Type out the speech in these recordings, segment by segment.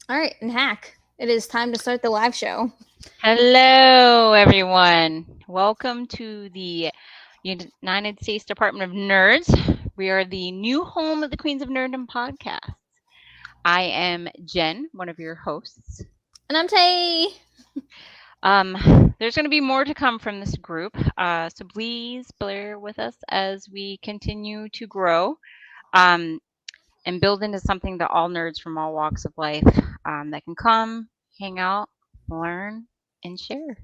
All right, and hack. It is time to start the live show. Hello, everyone. Welcome to the United States Department of Nerds. We are the new home of the Queens of Nerdom podcast. I am Jen, one of your hosts. And I'm Tay. There's going to be more to come from this group, so please bear with us as we continue to grow um, and build into something that all nerds from all walks of life that can come, hang out, learn, and share.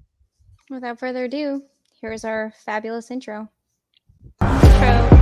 Without further ado, here's our fabulous intro. Intro.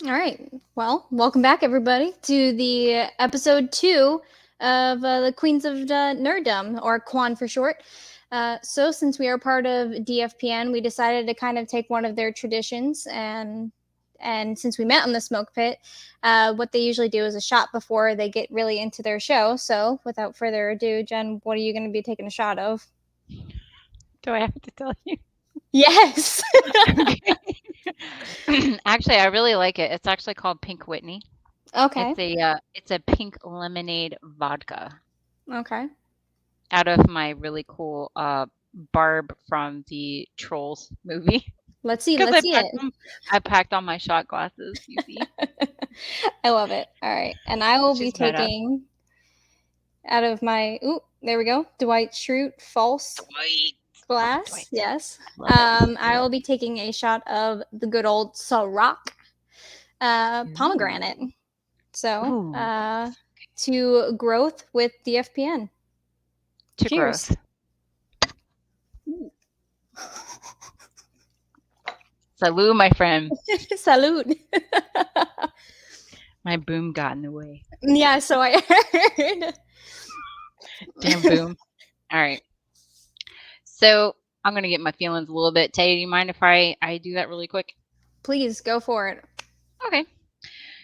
All right. Well, welcome back, everybody, to the episode 2 of the Queens of Nerdom, or Quan for short. So, since we are part of DFPN, we decided to kind of take one of their traditions and since we met on the smoke pit, what they usually do is a shot before they get really into their show. So, without further ado, Jen, what are you going to be taking a shot of? Do I have to tell you? Yes. Okay. Actually, I really like it. It's actually called Pink Whitney. Okay. It's a pink lemonade vodka Okay. out of my really cool Barb from the Trolls movie. Let's see. Because Let's see it. I packed all my shot glasses. You see, I love it. All right. And I will be she's badass. taking out of my, ooh, there we go. Dwight Schrute false Dwight, love glass. Dwight. Yes. Love it. I will be taking a shot of the good old Ciroc Ooh, pomegranate. So, ooh, to growth with the FPN. to Cheers. growth. Salute, my friend. Salute. My boom got in the way. Yeah, so I heard. Damn boom. All right. So I'm gonna get my feelings a little bit. Tay, do you mind if I do that really quick? Please go for it. Okay.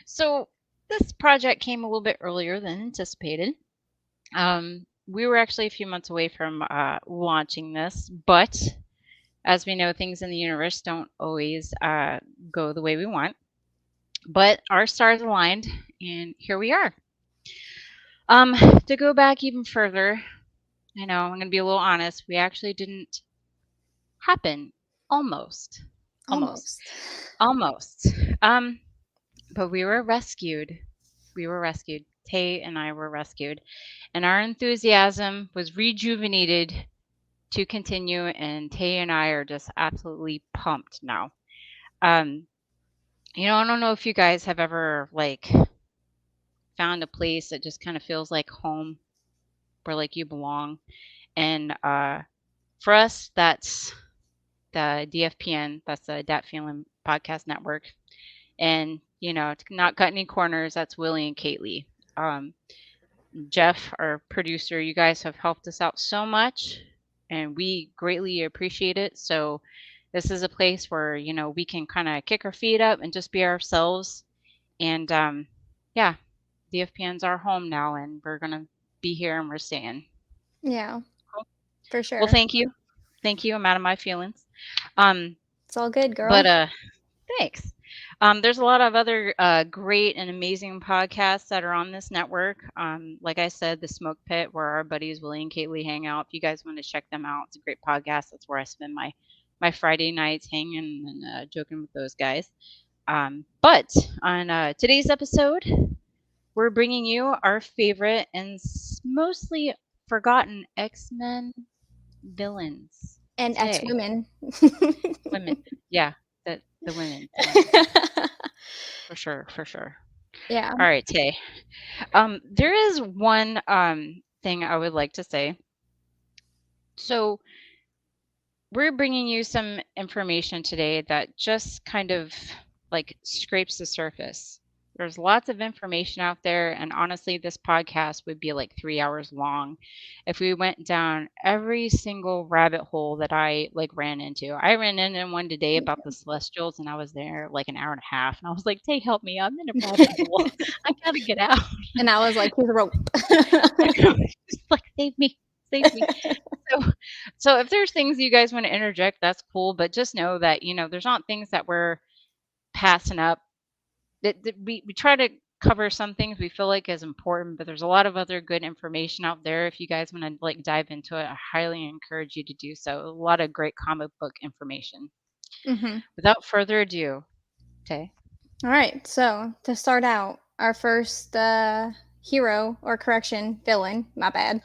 So this project came a little bit earlier than anticipated. We were actually a few months away from launching this, but as we know, things in the universe don't always go the way we want. But our stars aligned, and here we are. To go back even further, I know I'm gonna be a little honest. We actually didn't happen. Almost, almost, Almost. almost. But we were rescued. We were rescued. Tay and I were rescued, and our enthusiasm was rejuvenated to continue. And Tay and I are just absolutely pumped now. Um, I don't know if you guys have ever like found a place that just kind of feels like home, where like you belong, and For us, that's the DFPN, that's the Dat Feeling Podcast Network. And, to not cut any corners, that's Willie and Kaylee. Jeff, our producer, you guys have helped us out so much, and we greatly appreciate it. So, this is a place where, we can kind of kick our feet up and just be ourselves. And, yeah, DFPN's our home now, and we're going to be here and we're staying. Yeah, Cool. for sure. Well, thank you. Thank you. I'm out of my feelings. It's all good, girl. But thanks. There's a lot of other great and amazing podcasts that are on this network. Like I said, the Smoke Pit, where our buddies Willie and Kaylee hang out. If you guys want to check them out, it's a great podcast. That's where I spend my Friday nights hanging and joking with those guys. But on today's episode, we're bringing you our favorite and mostly forgotten X-Men villains. And today. ex-women. Women, yeah, the women. For sure. Yeah. All right, Tay. There is one thing I would like to say. So we're bringing you some information today that just kind of like scrapes the surface. There's lots of information out there, and honestly, this podcast would be like 3 hours long if we went down every single rabbit hole that I like ran into. I ran into one today about the Celestials, and I was there like an hour and a half, and I was like, "Tay, help me! I'm in a rabbit hole. I gotta get out." And I was like, here's a rope. Just like save me. So if there's things you guys want to interject, that's cool. But just know that there's not things that we're passing up. That we try to cover some things we feel like is important, but there's a lot of other good information out there. If you guys want to like dive into it, I highly encourage you to do so. A lot of great comic book information. Mm-hmm. Without further ado, Tay. All right. So to start out, our first hero, or correction, villain, my bad.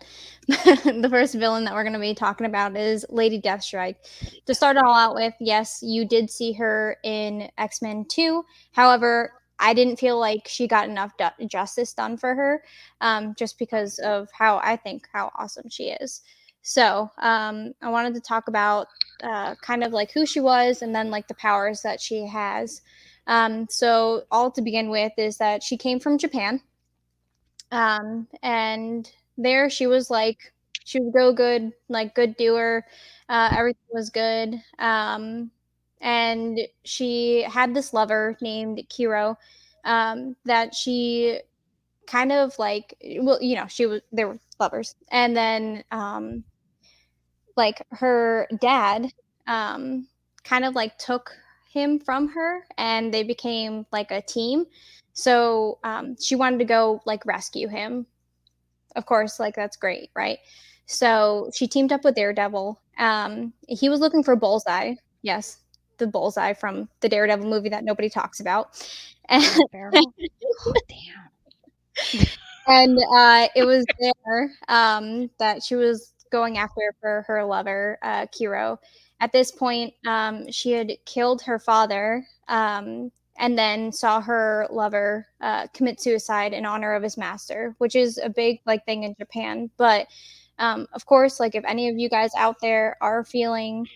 The first villain that we're going to be talking about is Lady Deathstrike. To start it all out with, yes, you did see her in X-Men 2. However, I didn't feel like she got enough justice done for her, just because of how awesome she is. So I wanted to talk about kind of like who she was, and then like the powers that she has. So all to begin with is that she came from Japan. And there she was go good, like good doer. Everything was good. And she had this lover named Kiro, that she kind of like, well, they were lovers. And then, like her dad, kind of like took him from her, and they became like a team. So she wanted to go like rescue him. Of course, like that's great, right? So she teamed up with Daredevil. He was looking for Bullseye. Yes, the Bullseye from the Daredevil movie that nobody talks about. And, Oh, damn. and it was there that she was going after for her lover, Kiro. At this point, she had killed her father, and then saw her lover commit suicide in honor of his master, which is a big like thing in Japan. But of course, like if any of you guys out there are feeling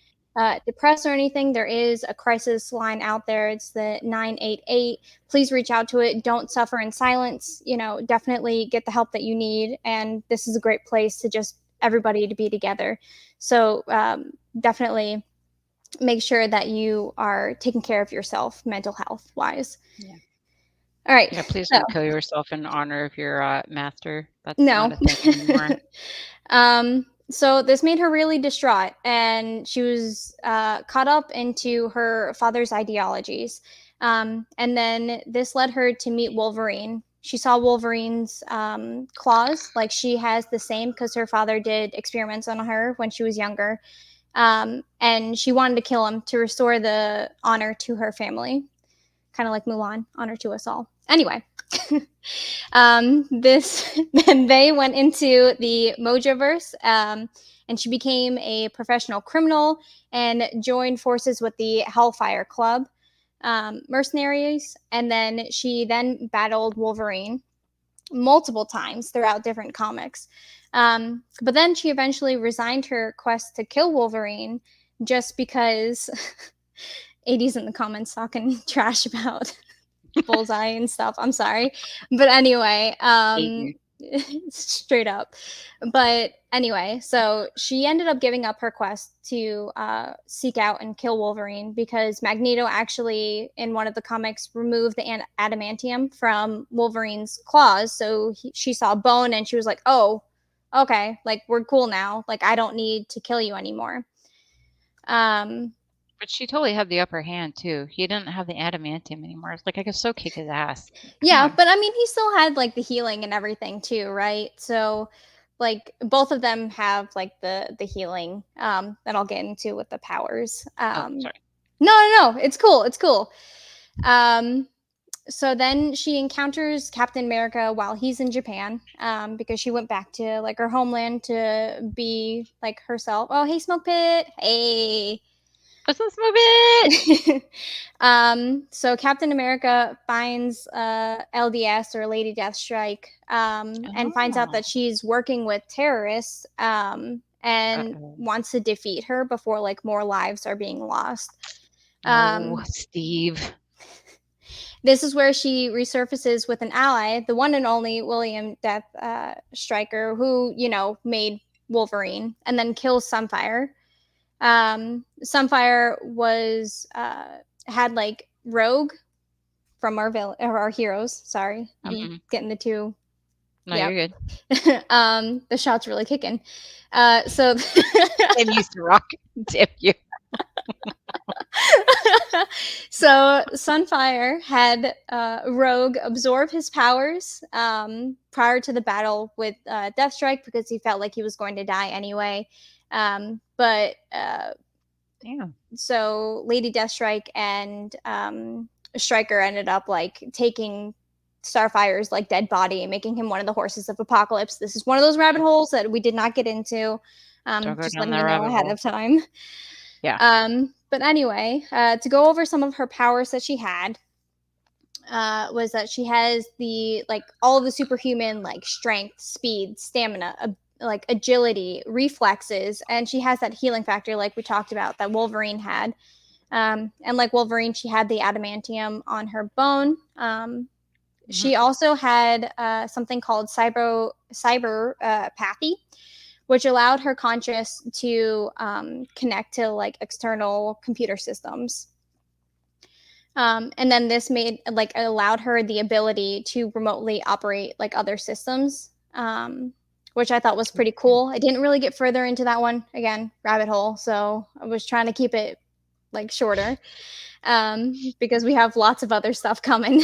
depressed or anything, there is a crisis line out there. It's the 988. Please reach out to it. Don't suffer in silence. Definitely get the help that you need. And this is a great place to just everybody to be together. So definitely make sure that you are taking care of yourself mental health wise. Yeah. All right. Yeah, please don't kill yourself in honor of your master. That's No. not a thing anymore. So this made her really distraught, and she was caught up into her father's ideologies. And then this led her to meet Wolverine. She saw Wolverine's claws, like she has the same because her father did experiments on her when she was younger. And she wanted to kill him to restore the honor to her family. Kind of like Mulan, honor to us all. Anyway, then they went into the Mojoverse, and she became a professional criminal and joined forces with the Hellfire Club mercenaries. And then she battled Wolverine multiple times throughout different comics. But then she eventually resigned her quest to kill Wolverine just because 80s in the comments talking trash about Bullseye and stuff. I'm sorry. But anyway, Aiden. straight up. But anyway, so she ended up giving up her quest to seek out and kill Wolverine because Magneto actually, in one of the comics, removed the adamantium from Wolverine's claws. So she saw bone and she was like, oh, okay, like we're cool now. Like I don't need to kill you anymore. But she totally had the upper hand too. He didn't have the adamantium anymore. It's like I could so kick his ass. Come Yeah, on. but I mean, he still had like the healing and everything too, right? So, like both of them have like the healing that I'll get into with the powers. Oh, sorry. No, it's cool, it's cool. Um, so then she encounters Captain America while he's in Japan, because she went back to like her homeland to be like herself. Oh, hey, Smoke Pit. Hey. Let's move it. So Captain America finds LDS or Lady Deathstrike, and finds out that Oh. she's working with terrorists, and Uh-oh. wants to defeat her before like more lives are being lost. No, Steve. This is where she resurfaces with an ally, the one and only William Death Striker, who made Wolverine, and then kills Sunfire. Sunfire was had like Rogue from our heroes. Sorry, I'm Mm-hmm. getting the two. No, Yep. you're good. The shot's really kicking. So I'm used to rock. Tip you. so Sunfire had Rogue absorb his powers prior to the battle with Deathstrike because he felt like he was going to die anyway. But Damn. so Lady Deathstrike and Striker ended up like taking Starfire's like dead body and making him one of the horses of Apocalypse. This is one of those rabbit holes that we did not get into. Don't go Just down letting that you know rabbit ahead hole. of time. Yeah. But anyway, to go over some of her powers that she had, was that she has the like all of the superhuman like strength, speed, stamina, like agility, reflexes, and she has that healing factor like we talked about that Wolverine had. And like Wolverine, she had the adamantium on her bone. She also had something called cyberpathy, which allowed her conscious to connect to like external computer systems. And then this made like allowed her the ability to remotely operate like other systems, which I thought was pretty cool. I didn't really get further into that one. Again, rabbit hole. So I was trying to keep it like shorter, because we have lots of other stuff coming.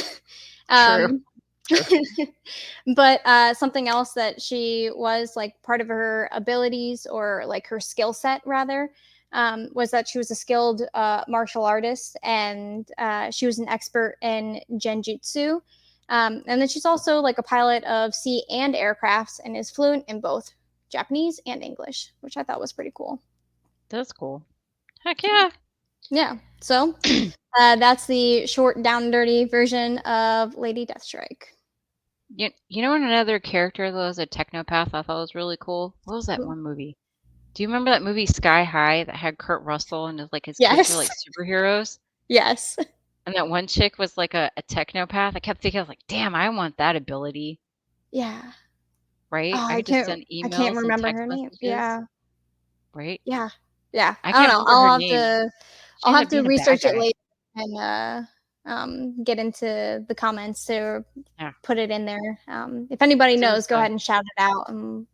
True. um, True. but something else that she was like part of her abilities or like her skill set rather, was that she was a skilled martial artist, and she was an expert in genjutsu. And then she's also like a pilot of sea and aircrafts and is fluent in both Japanese and English, which I thought was pretty cool. That's cool. Heck yeah. Yeah. So that's the short, down and dirty version of Lady Deathstrike. You know another character that was a technopath I thought was really cool? What was that Who? one movie? Do you remember that movie Sky High that had Kurt Russell and like his kids were Yes. like superheroes? Yes. And that one chick was like a technopath. I kept thinking, I was like, damn, I want that ability, Yeah. right? Oh, I could just send I can't emails and remember text her name. messages, Yeah. right? Yeah. Yeah. I I don't can't know. remember her name. She I'll ended have up to being a bad research it guy. later and get into the comments to Yeah. put it in there. If anybody It was knows, go ahead and shout it out, and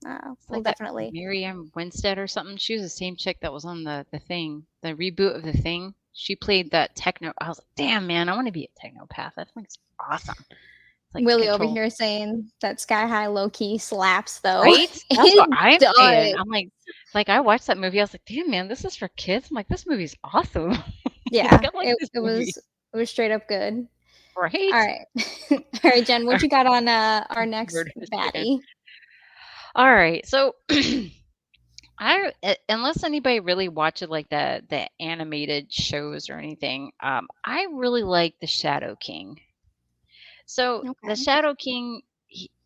it's we'll like that definitely. Miriam Winstead or something. She was the same chick that was on the thing, the reboot of the thing. She played that techno. I was like, damn man, I want to be a technopath. That thing's awesome. It's like Willie over control, here saying that Sky High low key slaps though. right? That's what It I'm saying. does. I'm like I watched that movie. I was like, damn man, this is for kids. I'm like, this movie's awesome. Like Yeah, I like this it movie, was straight up good. All right? right. All right, Jen, what you got on our next Murder chicken. baddie? All right, so unless anybody really watches like the animated shows or anything, I really like the Shadow King. So the Okay. Shadow King,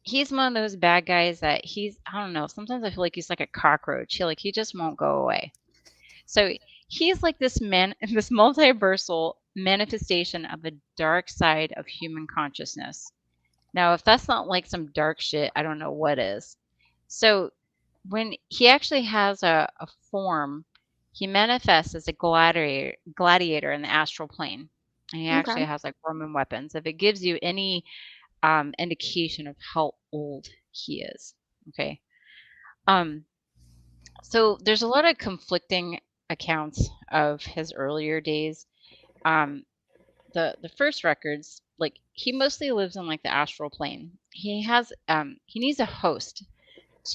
he's one of those bad guys that I don't know, sometimes I feel like he's like a cockroach. He just won't go away. So he's like this this multiversal manifestation of the dark side of human consciousness. Now, if that's not like some dark shit, I don't know what is. So when he actually has a form, he manifests as a gladiator in the astral plane. And he Okay. actually has like Roman weapons. If it gives you any indication of how old he is. Okay. Um, so there's a lot of conflicting accounts of his earlier days. Um, the first records, like he mostly lives in like the astral plane. He needs a host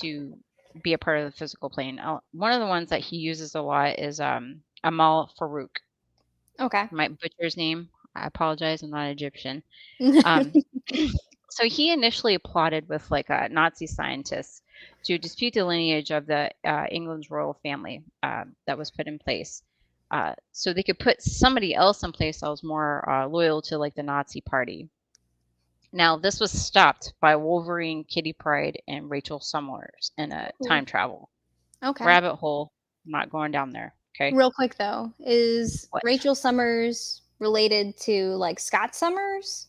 to be a part of the physical plane. One of the ones that he uses a lot is Amal Farouk. Okay. My butcher's name. I apologize. I'm not Egyptian. Um, so he initially plotted with like Nazi scientists to dispute the lineage of the England's royal family that was put in place. So they could put somebody else in place that was more loyal to like the Nazi party. Now, this was stopped by Wolverine, Kitty Pryde, and Rachel Summers in a time travel Okay. rabbit hole. I'm not going down there. Okay. Real quick though, is What? Rachel Summers related to like Scott Summers?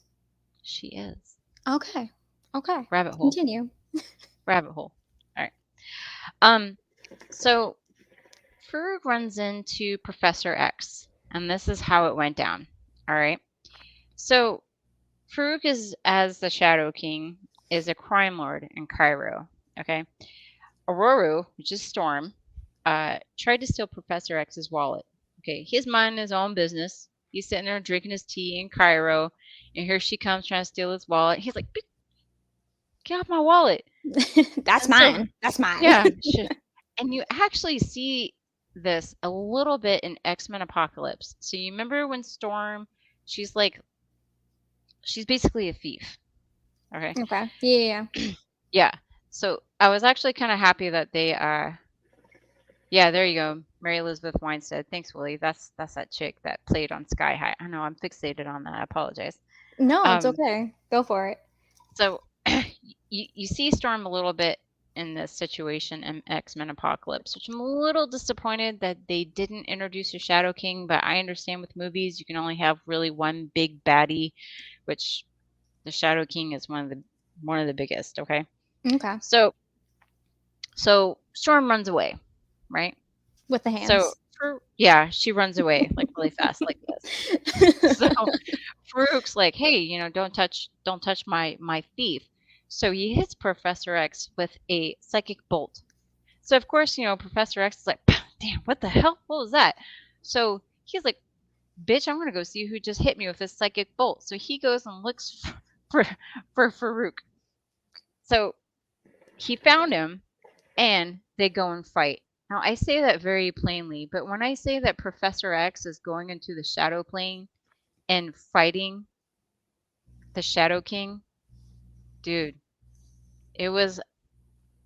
She is. Okay. Okay. Rabbit hole. Continue. Rabbit hole. All right. Um, so Farouk runs into Professor X, and this is how it went down. All right. So Farouk is, as the Shadow King, is a crime lord in Cairo. Okay. Aurora, which is Storm, tried to steal Professor X's wallet. Okay, he's minding his own business. He's sitting there drinking his tea in Cairo, and here she comes trying to steal his wallet. He's like, "Get off my wallet!" That's And so, mine. That's mine. yeah, and you actually see this a little bit in X-Men Apocalypse. So you remember when Storm, she's basically a thief. Okay. Okay. Yeah. Yeah. So I was actually kind of happy that they yeah, there you go. Mary Elizabeth Winstead. Thanks, Willie. That's that chick that played on Sky High. I know I'm fixated on that. I apologize. No, it's Um, okay. Go for it. so you see Storm a little bit in this situation in X-Men Apocalypse, which I'm a little disappointed that they didn't introduce a Shadow King, but I understand with movies you can only have really one big baddie, which the Shadow King is one of the biggest, okay? Okay. So Storm runs away, right? With the hands. So yeah, she runs away like really fast like this. So Farouk's like, hey, don't touch my thief. So he hits Professor X with a psychic bolt. So of course, Professor X is like, damn, what the hell? What was that? So he's like, bitch, I'm gonna go see who just hit me with this psychic bolt. So he goes and looks for Farouk. So he found him and they go and fight. Now, I say that very plainly, but when I say that Professor X is going into the Shadow Plane and fighting the Shadow King, dude, it was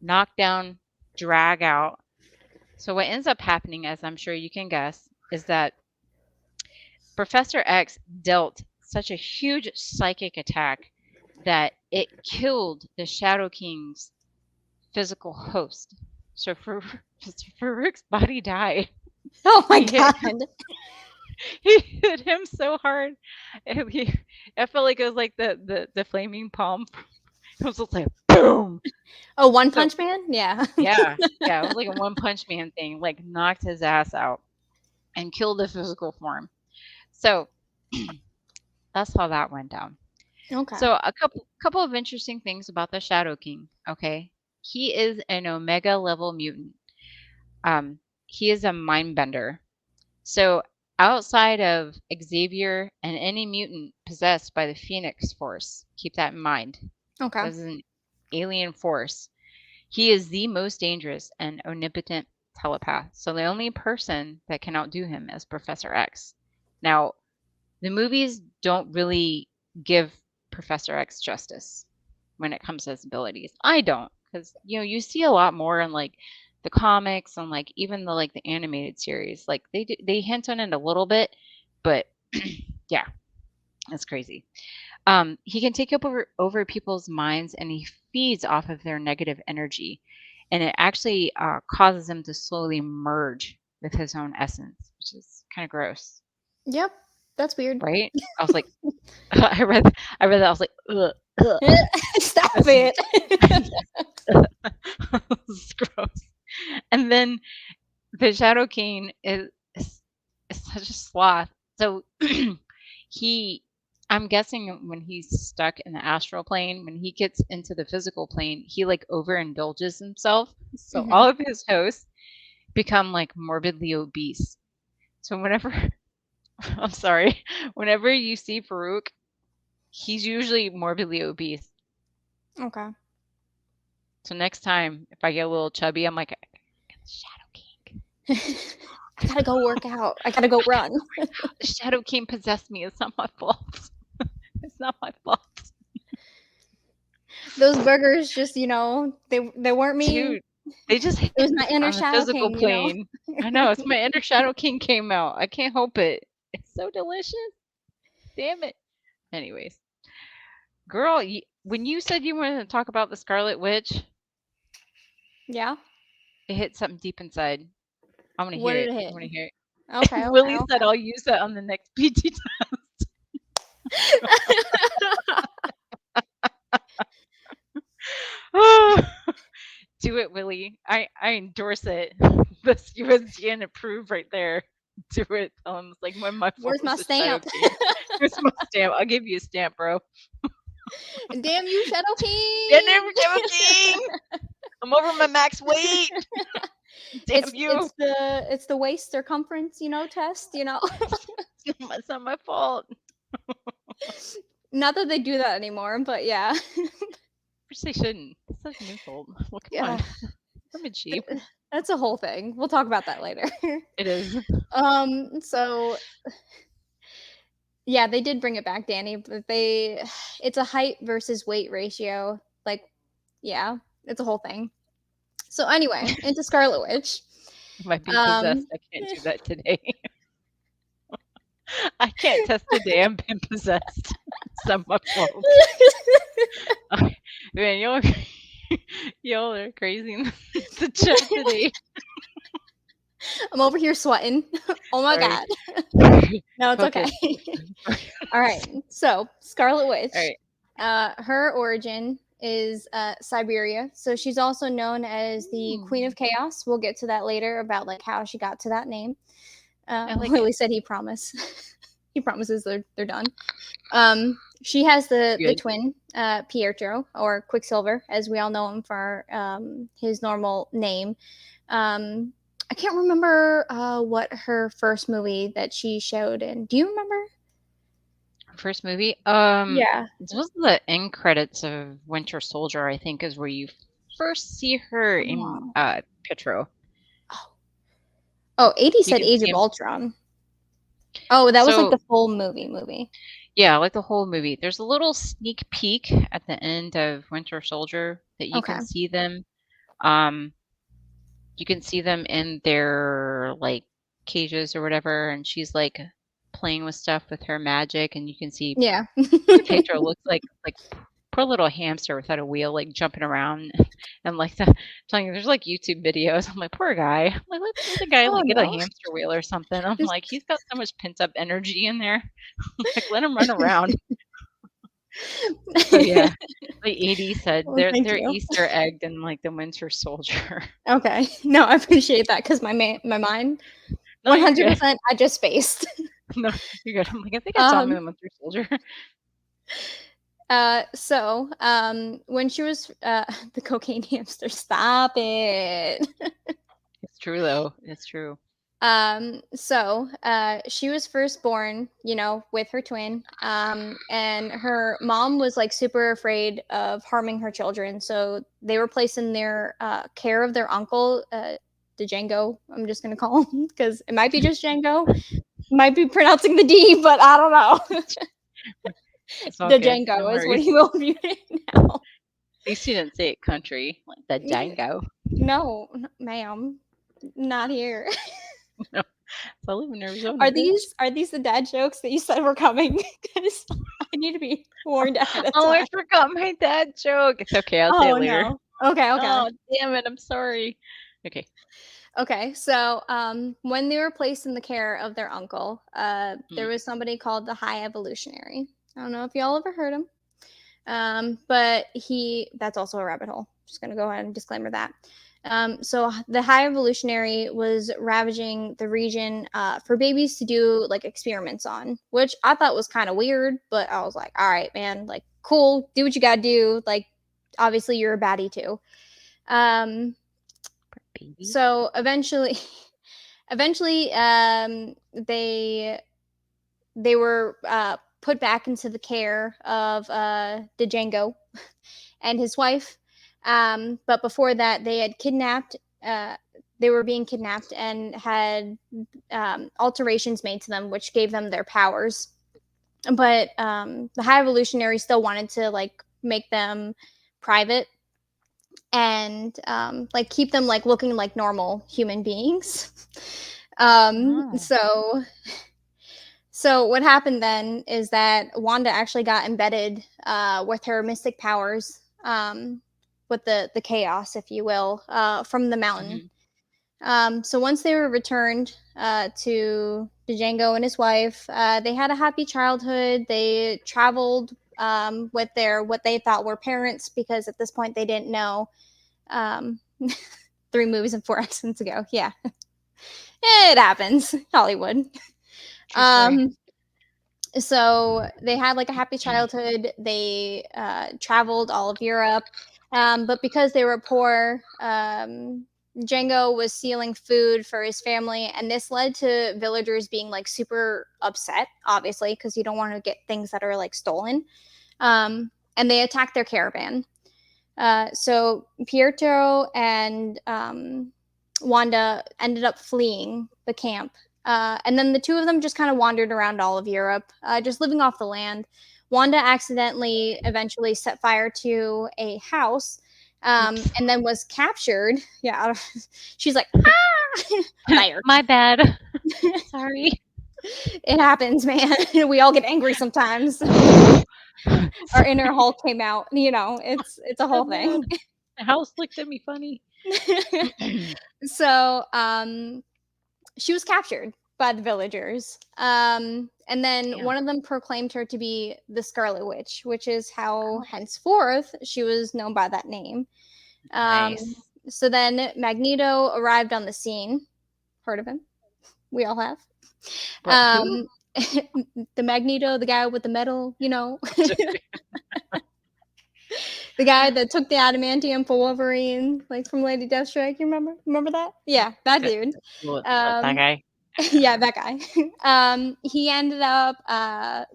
knockdown, drag out. So what ends up happening, as I'm sure you can guess, is that Professor X dealt such a huge psychic attack that it killed the Shadow King's physical host. So Farouk's body died. Oh my He hit god. He hit him so hard. I felt like it was like the flaming palm. It was just like boom. Oh, One So Punch Man? Yeah. yeah, it was like a One Punch Man thing. Like knocked his ass out and killed the physical form. So that's how that went down. Okay. So a couple of interesting things about the Shadow King. Okay, he is an Omega level mutant. He is a mind bender. So outside of Xavier and any mutant possessed by the Phoenix Force, keep that in mind. Okay. This is an alien force. He is the most dangerous and omnipotent telepath. So the only person that can outdo him is Professor X. Now, the movies don't really give Professor X justice when it comes to his abilities. I don't, because you see a lot more in like the comics and like even the animated series. Like they hint on it a little bit, but yeah, that's crazy. He can take over people's minds, and he feeds off of their negative energy, and it actually causes them to slowly merge with his own essence, which is kind of gross, Yep, that's weird. right? I was like, I read that. I was like, ugh, ugh. Stop This it. is gross. And then the Shadow King is such a sloth. So he, I'm guessing when he's stuck in the astral plane, when he gets into the physical plane, he like overindulges himself. So Mhm. all of his hosts become like morbidly obese. So whenever, I'm sorry, whenever you see Farouk, he's usually morbidly obese. Okay. So next time, if I get a little chubby, I'm like, Shadow King. I gotta go work out. I gotta go run. The Shadow King possessed me. It's not my fault. It's not my fault. Those burgers just, they weren't me. Dude, they just It hit was my inner on the Shadow physical King, plane. I know, it's my inner Shadow King came out. I can't help it. It's so delicious. Damn it. Anyways, girl, when you said you wanted to talk about the Scarlet Witch, Yeah. it hit something deep inside. I want to What hear did it. it I hit? want to hear it. Okay. Willie said I'll use that on the next PT test. Do it, Willie. I endorse it. That's USGN approved right there. Do it. It's like when my Where's my phone's a Shadow stamp? King. Here's my stamp. I'll give you a stamp, bro. Damn you, Shadow King! Yeah, never Shadow King. I'm over my max weight. Damn you. It's the waist circumference, test. It's not my fault. Not that they do that anymore, but yeah. Which they shouldn't. It's such an insult. Well, come Yeah. on. I'm a cheap. That's a whole thing. We'll talk about that later. It is. So yeah, they did bring it back, Danny, but it's a height versus weight ratio. Like, yeah, it's a whole thing. So anyway, into Scarlet Witch. I might be possessed. I can't do that today. I can't test today. I'm being possessed. It's not my fault. Man, y'all are crazy in the chat today. I'm over here sweating. Oh my Sorry. god. No, it's Focus. okay. All right. So Scarlet Witch. All right. Her origin is Siberia. So she's also known as the Queen of Chaos. We'll get to that later about like how she got to that name. Willie said he promised. He promises they're done. She has the twin, Pietro, or Quicksilver, as we all know him for his normal name. I can't remember what her first movie that she showed in. Do you remember? First movie? Yeah. This was the end credits of Winter Soldier, I think, is where you first see her in Pietro. Oh, 80 said Age of Ultron. Oh, that was like the full movie. Yeah, like the whole movie. There's a little sneak peek at the end of Winter Soldier that you can see them. You can see them in their like cages or whatever, and she's like playing with stuff with her magic, and you can see Pietro looks like poor little hamster without a wheel, like jumping around, and like telling you there's like YouTube videos. I'm like, poor guy. I'm like, let the guy like get a hamster wheel or something. I'm like, he's got so much pent up energy in there. Like, let him run around. So yeah, like Edie said, they're Easter egged in like the Winter Soldier. Okay, no, I appreciate that because my mind, 100%, I just spaced. No, you're good. I'm like, I think I saw him in the Winter Soldier. So when she was the cocaine hamster, stop it. It's true though. It's true. So she was first born, with her twin. And her mom was like super afraid of harming her children, so they were placed in their care of their uncle, Django. I'm just gonna call him because it might be just Django. Might be pronouncing the D, but I don't know. The Django is what he will view it now. At least you didn't say it country, like the Django. No, ma'am, not here. No, I live in Arizona. Are these the dad jokes that you said were coming? need to be warned ahead of Oh, I time. forgot my dad joke. It's okay. I'll say it Oh later. no. Okay. Oh, damn it. I'm sorry. Okay. Okay, so when they were placed in the care of their uncle, there Mm. was somebody called the High Evolutionary. I don't know if y'all ever heard him, but that's also a rabbit hole. Just gonna go ahead and disclaimer that. So the High Evolutionary was ravaging the region for babies to do like experiments on, which I thought was kind of weird, but I was like, all right, man, like cool, do what you gotta do. Like, obviously you're a baddie too. Um, Baby. so eventually, they were put back into the care of Django and his wife. But before that, they had kidnapped. They were being kidnapped and had alterations made to them, which gave them their powers. But the High Evolutionary still wanted to like make them private and like keep them like looking like normal human beings. um, Oh. so so what happened then is that Wanda actually got embedded with her mystic powers, with the chaos, if you will, from the mountain. Mhm. So once they were returned to Django and his wife, they had a happy childhood. They traveled with their what they thought were parents because at this point they didn't know. Um, 3 movies and 4 accents ago, yeah, it happens. Hollywood. True story. Um, so they had like a happy childhood. They traveled all of Europe, but because they were poor, Django was stealing food for his family, and this led to villagers being like super upset, obviously, because you don't want to get things that are like stolen. And they attacked their caravan. So Pietro and Wanda ended up fleeing the camp. And then the two of them just kind of wandered around all of Europe, just living off the land. Wanda accidentally eventually set fire to a house Oops. and then was captured. Yeah, she's like, ah, fire. My bad. Sorry. It happens, man. We all get angry sometimes. Our inner Hulk came out. It's a whole I'm mad. thing. The house looked at me funny. So she was captured by the villagers. And then Damn. one of them proclaimed her to be the Scarlet Witch, which is how henceforth she was known by that name. Um, Nice. so then Magneto arrived on the scene. Heard of him? We all have. But who? The Magneto, the guy with the metal, the guy that took the adamantium for Wolverine, like from Lady Deathstrike. You remember that? Yeah, that dude. That Um, guy. yeah, that guy. He ended up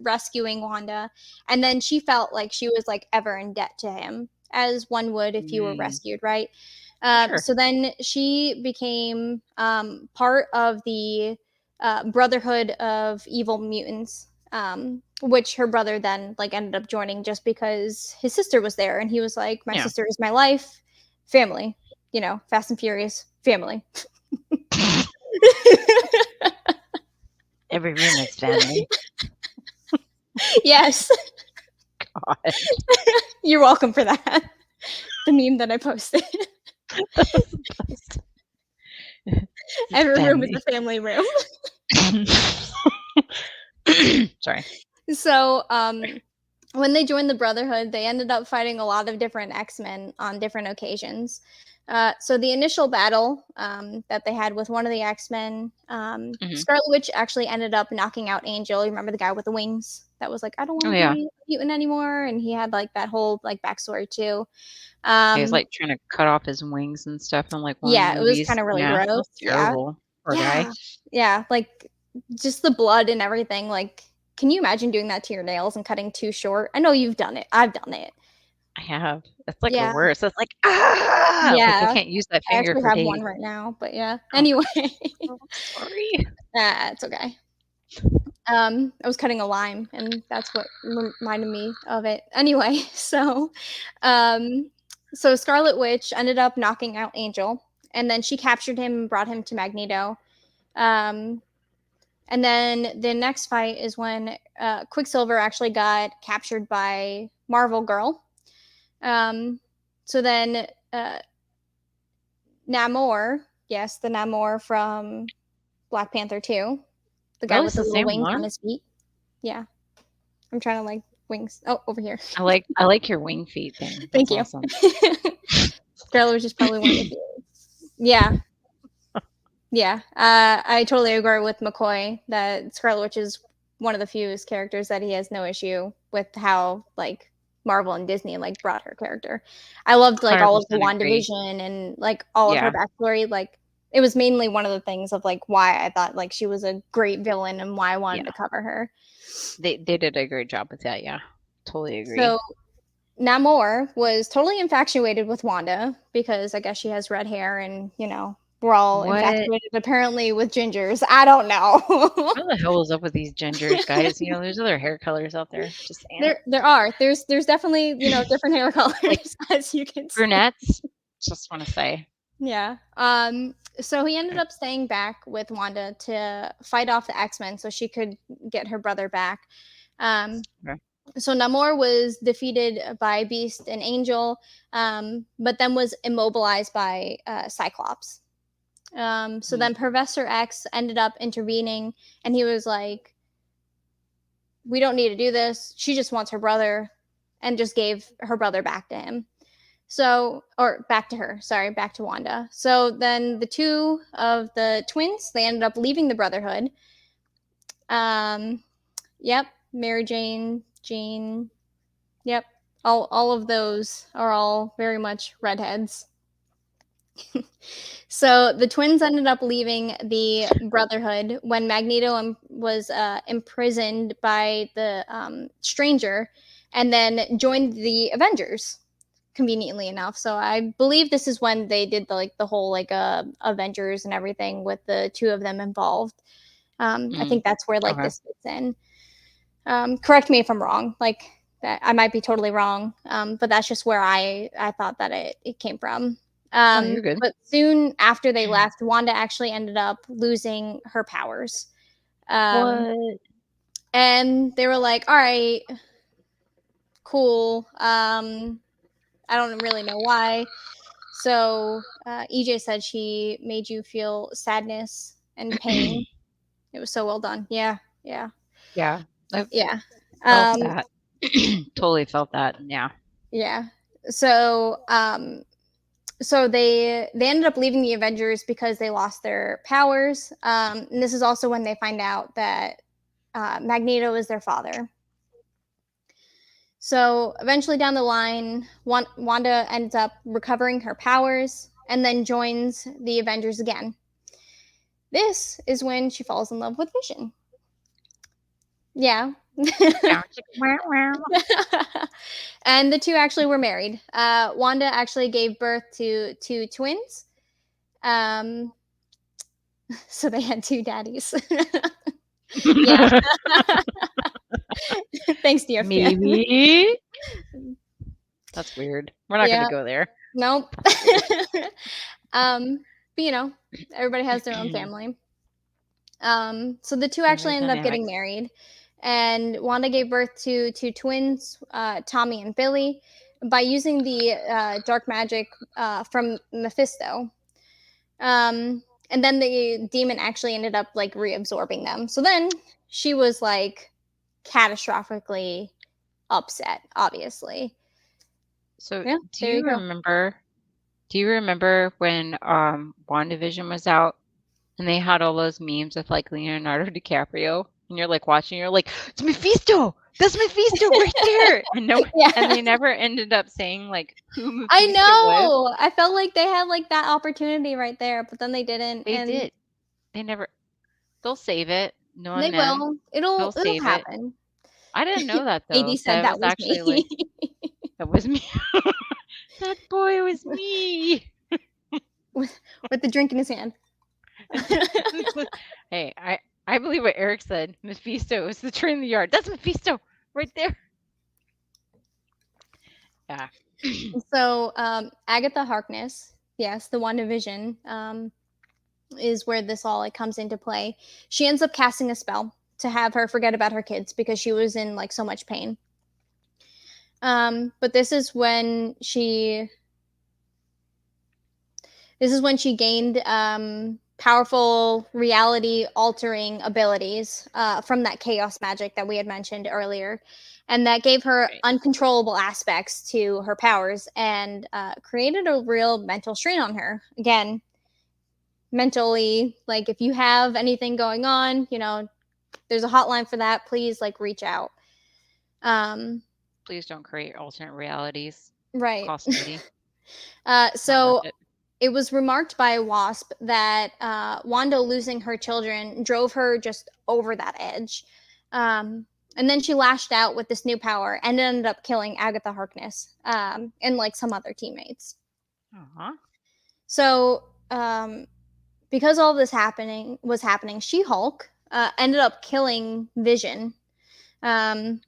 rescuing Wanda, and then she felt like she was like ever in debt to him, as one would if you were Mm, rescued, right? sure. So then she became part of the Brotherhood of Evil Mutants, which her brother then like ended up joining just because his sister was there, and he was like, "My Yeah. sister is my life, family, Fast and Furious, family." Every room is family. Yes. God. You're welcome for that. The meme that I posted. That was the best. This Every room is family. a family room. Sorry. So, when they joined the Brotherhood, they ended up fighting a lot of different X-Men on different occasions. So the initial battle that they had with one of the X-Men, Mhm. Scarlet Witch actually ended up knocking out Angel. You remember the guy with the wings that was like, "I don't want Oh, to yeah. be a mutant anymore," and he had like that whole like backstory too. He was, Um, like, trying to cut off his wings and stuff in, like, one of the yeah, it was movies. kind of really Yeah, gross. that's Yeah, terrible. Poor guy. yeah, yeah. Like just the blood and everything. Like, can you imagine doing that to your nails and cutting too short? I know you've done it. I've done it. I have. That's, like, the Yeah, worst. That's like, "Ah!" Like, I yeah. can't use that I finger actually for have days. one right now, but yeah. Oh, Anyway, I'm sorry. it's okay. I was cutting a lime, and that's what reminded me of it. Anyway, um, so Scarlet Witch ended up knocking out Angel, and then she captured him and brought him to Magneto. Um, And then the next fight is when Quicksilver actually got captured by Marvel Girl. So then Namor, yes, the Namor from Black Panther 2, the guy Really, with it's the the little same wings on one. his feet. Yeah, I'm trying to like wings. Oh, over here. I like your wing feet thing. Thank That's you. awesome. Scarlet Witch is probably one of the few. Yeah, yeah. I totally agree with McCoy that Scarlet Witch is one of the few characters that he has no issue with how like Marvel and Disney like brought her character. I loved like all of the 100% agree. WandaVision and like all of her Yeah, backstory. Like it was mainly one of the things of like why I thought like she was a great villain and why I wanted yeah. to cover her. They did a great job with that. Yeah, totally agree. So Namor was totally infatuated with Wanda because I guess she has red hair and, you know, we're all What? infatuated apparently with gingers. I don't know. What the hell is up with these gingers, guys? You know, there's other hair colors out there. Just saying. There's definitely, you know, different hair Like colors as you can see. brunettes. Just want to say. Yeah. So he ended up staying back with Wanda to fight off the X-Men so she could get her brother back. Um Okay. so Namor was defeated by Beast and Angel, but then was immobilized by Cyclops. So Mm. then Professor X ended up intervening, and he was like, "We don't need to do this. She just wants her brother," and just gave her brother back to him. So, or back to her. Sorry, back to Wanda. So then the two of the twins they ended up leaving the Brotherhood. Um, yep, Mary Jane, Jean, yep. All of those are all very much redheads. So the twins ended up leaving the Brotherhood when Magneto was imprisoned by the Stranger, and then joined the Avengers. Conveniently enough, so I believe this is when they did the whole like Avengers and everything with the two of them involved. I Mm. think that's where like Okay. this fits in. Correct me if I'm wrong. Like that, I might be totally wrong. But that's just where I thought that it came from. Oh, you're good. But soon after they left, Wanda actually ended up losing her powers. Um, What? and they were like, "All right, cool. I don't really know why." So EJ said she made you feel sadness and pain. It was so well done. Yeah, yeah, Yeah, I yeah. felt Um, that. Totally felt that. Yeah. yeah. So so they ended up leaving the Avengers because they lost their powers. And this is also when they find out that Magneto is their father. So eventually down the line, Wanda ends up recovering her powers and then joins the Avengers again. This is when she falls in love with Vision. Yeah. Meow, chicka, meow, meow. And the two actually were married. Wanda actually gave birth to two twins. Um, so they had two daddies. Yeah. Thanks, DFPN. Maybe. That's weird. We're not gonna Yeah. go there. Nope. That's weird. But you know, everybody has their own family. So the two Family actually ended up getting dynamics. married, and Wanda gave birth to two twins, Tommy and Billy, by using the dark magic from Mephisto. And then the demon actually ended up like reabsorbing them. So then she was like catastrophically upset, obviously. So, Yeah, there you go. do you remember when WandaVision was out and they had all those memes with like Leonardo DiCaprio and you're like watching, you're like, it's Mephisto! That's Mephisto right there! And no, and Yeah. they never ended up saying like who I Mephisto was. know. I felt like they had like that opportunity right there, but then they didn't, They and did. They never they'll save it, they knowing them. will. They'll It'll save it. happen. I didn't know that though. AD said That that was was actually like me. that was me. That boy was me. with the drink in his hand. Hey, I believe what Eric said. Mephisto is the tree in the yard. That's Mephisto right there. Yeah. So Agatha Harkness, yes, the WandaVision, is where this all like comes into play. She ends up casting a spell to have her forget about her kids because she was in like so much pain. But this is when she gained powerful reality altering abilities from that chaos magic that we had mentioned earlier. And that gave her Right. uncontrollable aspects to her powers and created a real mental strain on her. Again, mentally, like if you have anything going on, there's a hotline for that. Please, like, reach out. Um, Please don't create alternate realities. right. Cost money. Not worth So it. it was remarked by Wasp that Wanda losing her children drove her just over that edge. And then she lashed out with this new power and ended up killing Agatha Harkness and like some other teammates. Uh-huh. So because all this was happening, She-Hulk ended up killing Vision.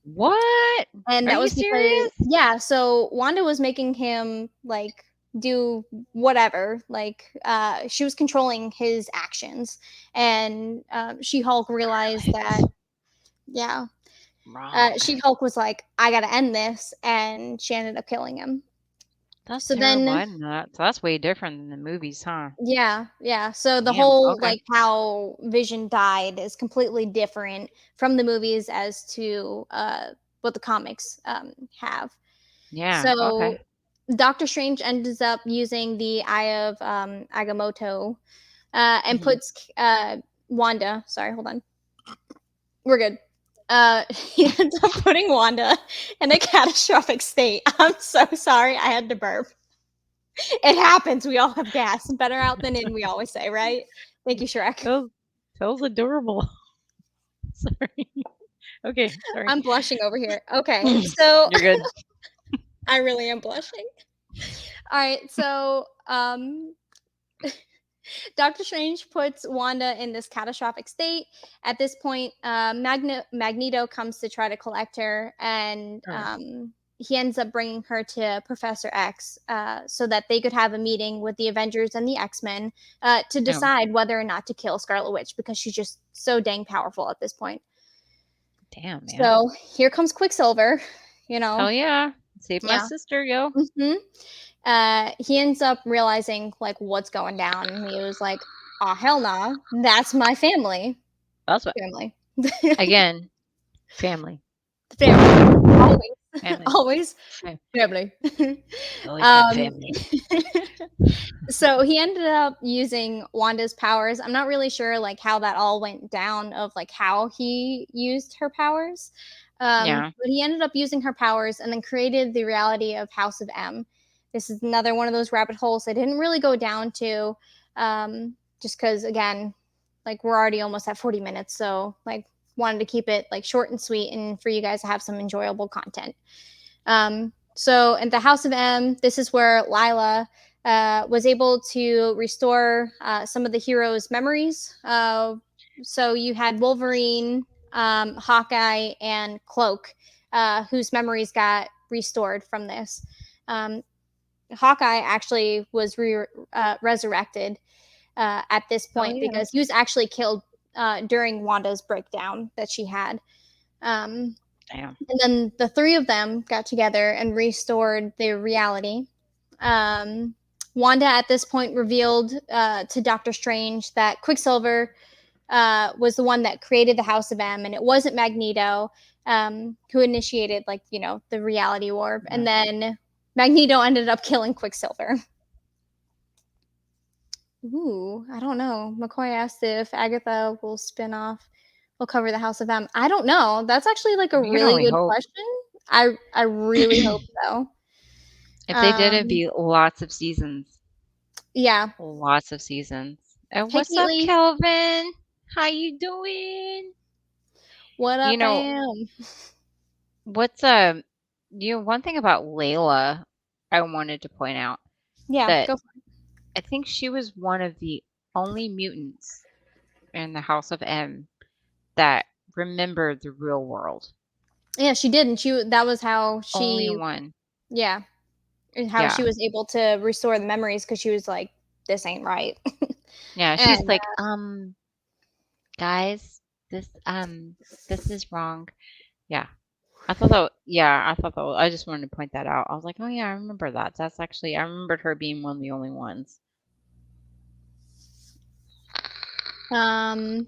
What? And Are that you was because, serious? yeah, so Wanda was making him like do whatever. Like she was controlling his actions. And She-Hulk realized that, What? yeah, Wrong. She-Hulk was like, I gotta end this. And she ended up killing him. That's So terrible. then I didn't know that. So that's way different than the movies, huh? yeah, yeah. So the Damn. whole Okay. like how Vision died is completely different from the movies as to what the comics have. Yeah. So Okay. Doctor Strange ends up using the Eye of Agamotto and Hmm. puts Wanda. Sorry, hold on. We're good. He ends up putting Wanda in a catastrophic state. I'm so sorry. I had to burp. It happens. We all have gas. Better out than in, we always say, right? Thank you, Shrek. That was adorable. Sorry. Okay. Sorry. I'm blushing over here. Okay, so You're good. I really am blushing. All right, so Doctor Strange puts Wanda in this catastrophic state. At this point, Magneto comes to try to collect her, and Uh, he ends up bringing her to Professor X so that they could have a meeting with the Avengers and the X-Men to oh, decide whether or not to kill Scarlet Witch because she's just so dang powerful at this point. damn, man. So here comes Quicksilver, you know. Hell yeah. Save my Yeah. sister, yo. hmm he ends up realizing like what's going down. And he was like, "Oh hell nah, that's my family." That's what. Family, Again, family. family, always, Family. always Fam- family. Always got um, family. so he ended up using Wanda's powers. I'm not really sure like how that all went down of like how he used her powers. Yeah. But he ended up using her powers and then created the reality of House of M. This is another one of those rabbit holes I didn't really go down to, just because again, like we're already almost at 40 minutes, so like wanted to keep it like short and sweet and for you guys to have some enjoyable content. So in the House of M, this is where Lila was able to restore some of the heroes' memories. So you had Wolverine, Hawkeye, and Cloak, whose memories got restored from this. Um, Hawkeye actually was resurrected at this Hell point yeah. because he was actually killed during Wanda's breakdown that she had. Um, Damn. and then the three of them got together and restored their reality. Um, Wanda at this point revealed to Doctor Strange that Quicksilver was the one that created the House of M, and it wasn't Magneto who initiated, like, the reality warp. And Yeah. then Magneto ended up killing Quicksilver. Ooh, I don't know. McCoy asked if Agatha will spin off, will cover the House of M. I don't know. That's actually like a We can really only good hope. question. I really hope so. If they did, it'd Um, be lots of seasons. yeah. Lots of seasons. And Hey, what's up, Keely. Kelvin? How you doing? What You up, know, fam? what's one thing about Layla I wanted to point out Yeah, that go for it. I think she was one of the only mutants in the House of M that remembered the real world. Yeah, she did, and that was how Only she, one. yeah, and how she Yeah. was able to restore the memories because she was like, this ain't right. Yeah, And she's like, guys, this is wrong. Yeah. I thought that I just wanted to point that out. I was like, oh yeah, I remember that. That's actually, I remembered her being one of the only ones. um,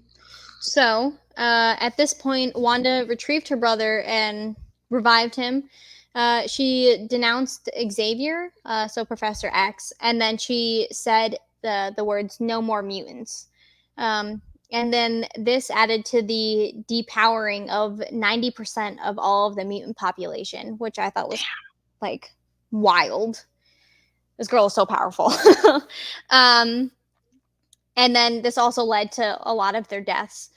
at this point, Wanda retrieved her brother and revived him. She denounced Xavier, so Professor X, and then she said the words "No more mutants." Um, and then this added to the depowering of 90% of all of the mutant population, which I thought was like wild. This girl is so powerful. um, and then this also led to a lot of their deaths.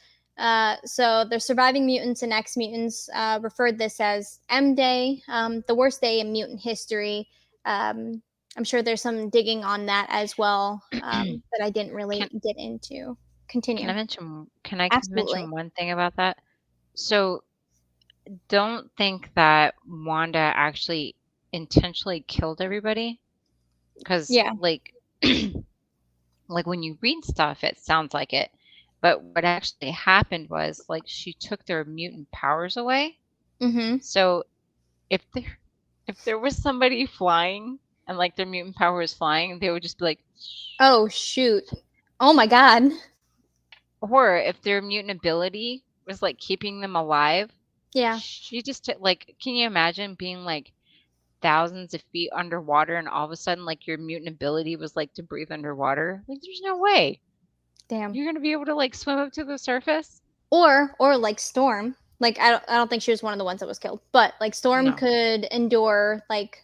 So the surviving mutants and X mutants referred this as M Day, the worst day in mutant history. I'm sure there's some digging on that as well that I didn't Can really get into. can Continue. I Absolutely. mention one thing about that? So don't think that Wanda actually intentionally killed everybody, because Yeah. like when you read stuff, it sounds like it. But what actually happened was like she took their mutant powers away. Mm-hmm. So if there was somebody flying and like their mutant power was flying, they would just be like, Oh shoot. Oh my god. or if their mutant ability was like keeping them alive, Yeah. she just like, can you imagine being like thousands of feet underwater and all of a sudden like your mutant ability was like to breathe underwater? Like there's no way Damn. you're gonna be able to like swim up to the surface. Or like Storm. Like I don't think she was one of the ones that was killed, but like Storm No. could endure like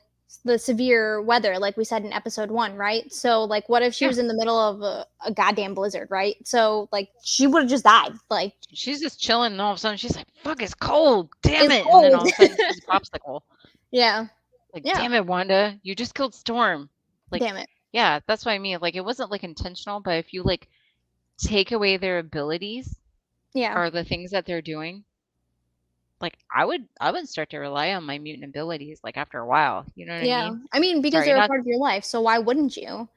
the severe weather, like we said in episode 1, right? So like, what if she Yeah. was in the middle of a goddamn blizzard, right? So like, she would have just died. Like, She's just chilling and all of a sudden she's like, fuck, it's cold, damn it's it. And then cold. all of a sudden she's a popsicle. Yeah, Like, yeah. damn it, Wanda, you just killed Storm. Like, Damn it. yeah, that's what I mean. Like, it wasn't like intentional, but if you like take away their abilities Yeah, or the things that they're doing, like I would start to rely on my mutant abilities like after a while. You know what I yeah. mean? I mean, because Sorry, they're a not part of your life, so why wouldn't you?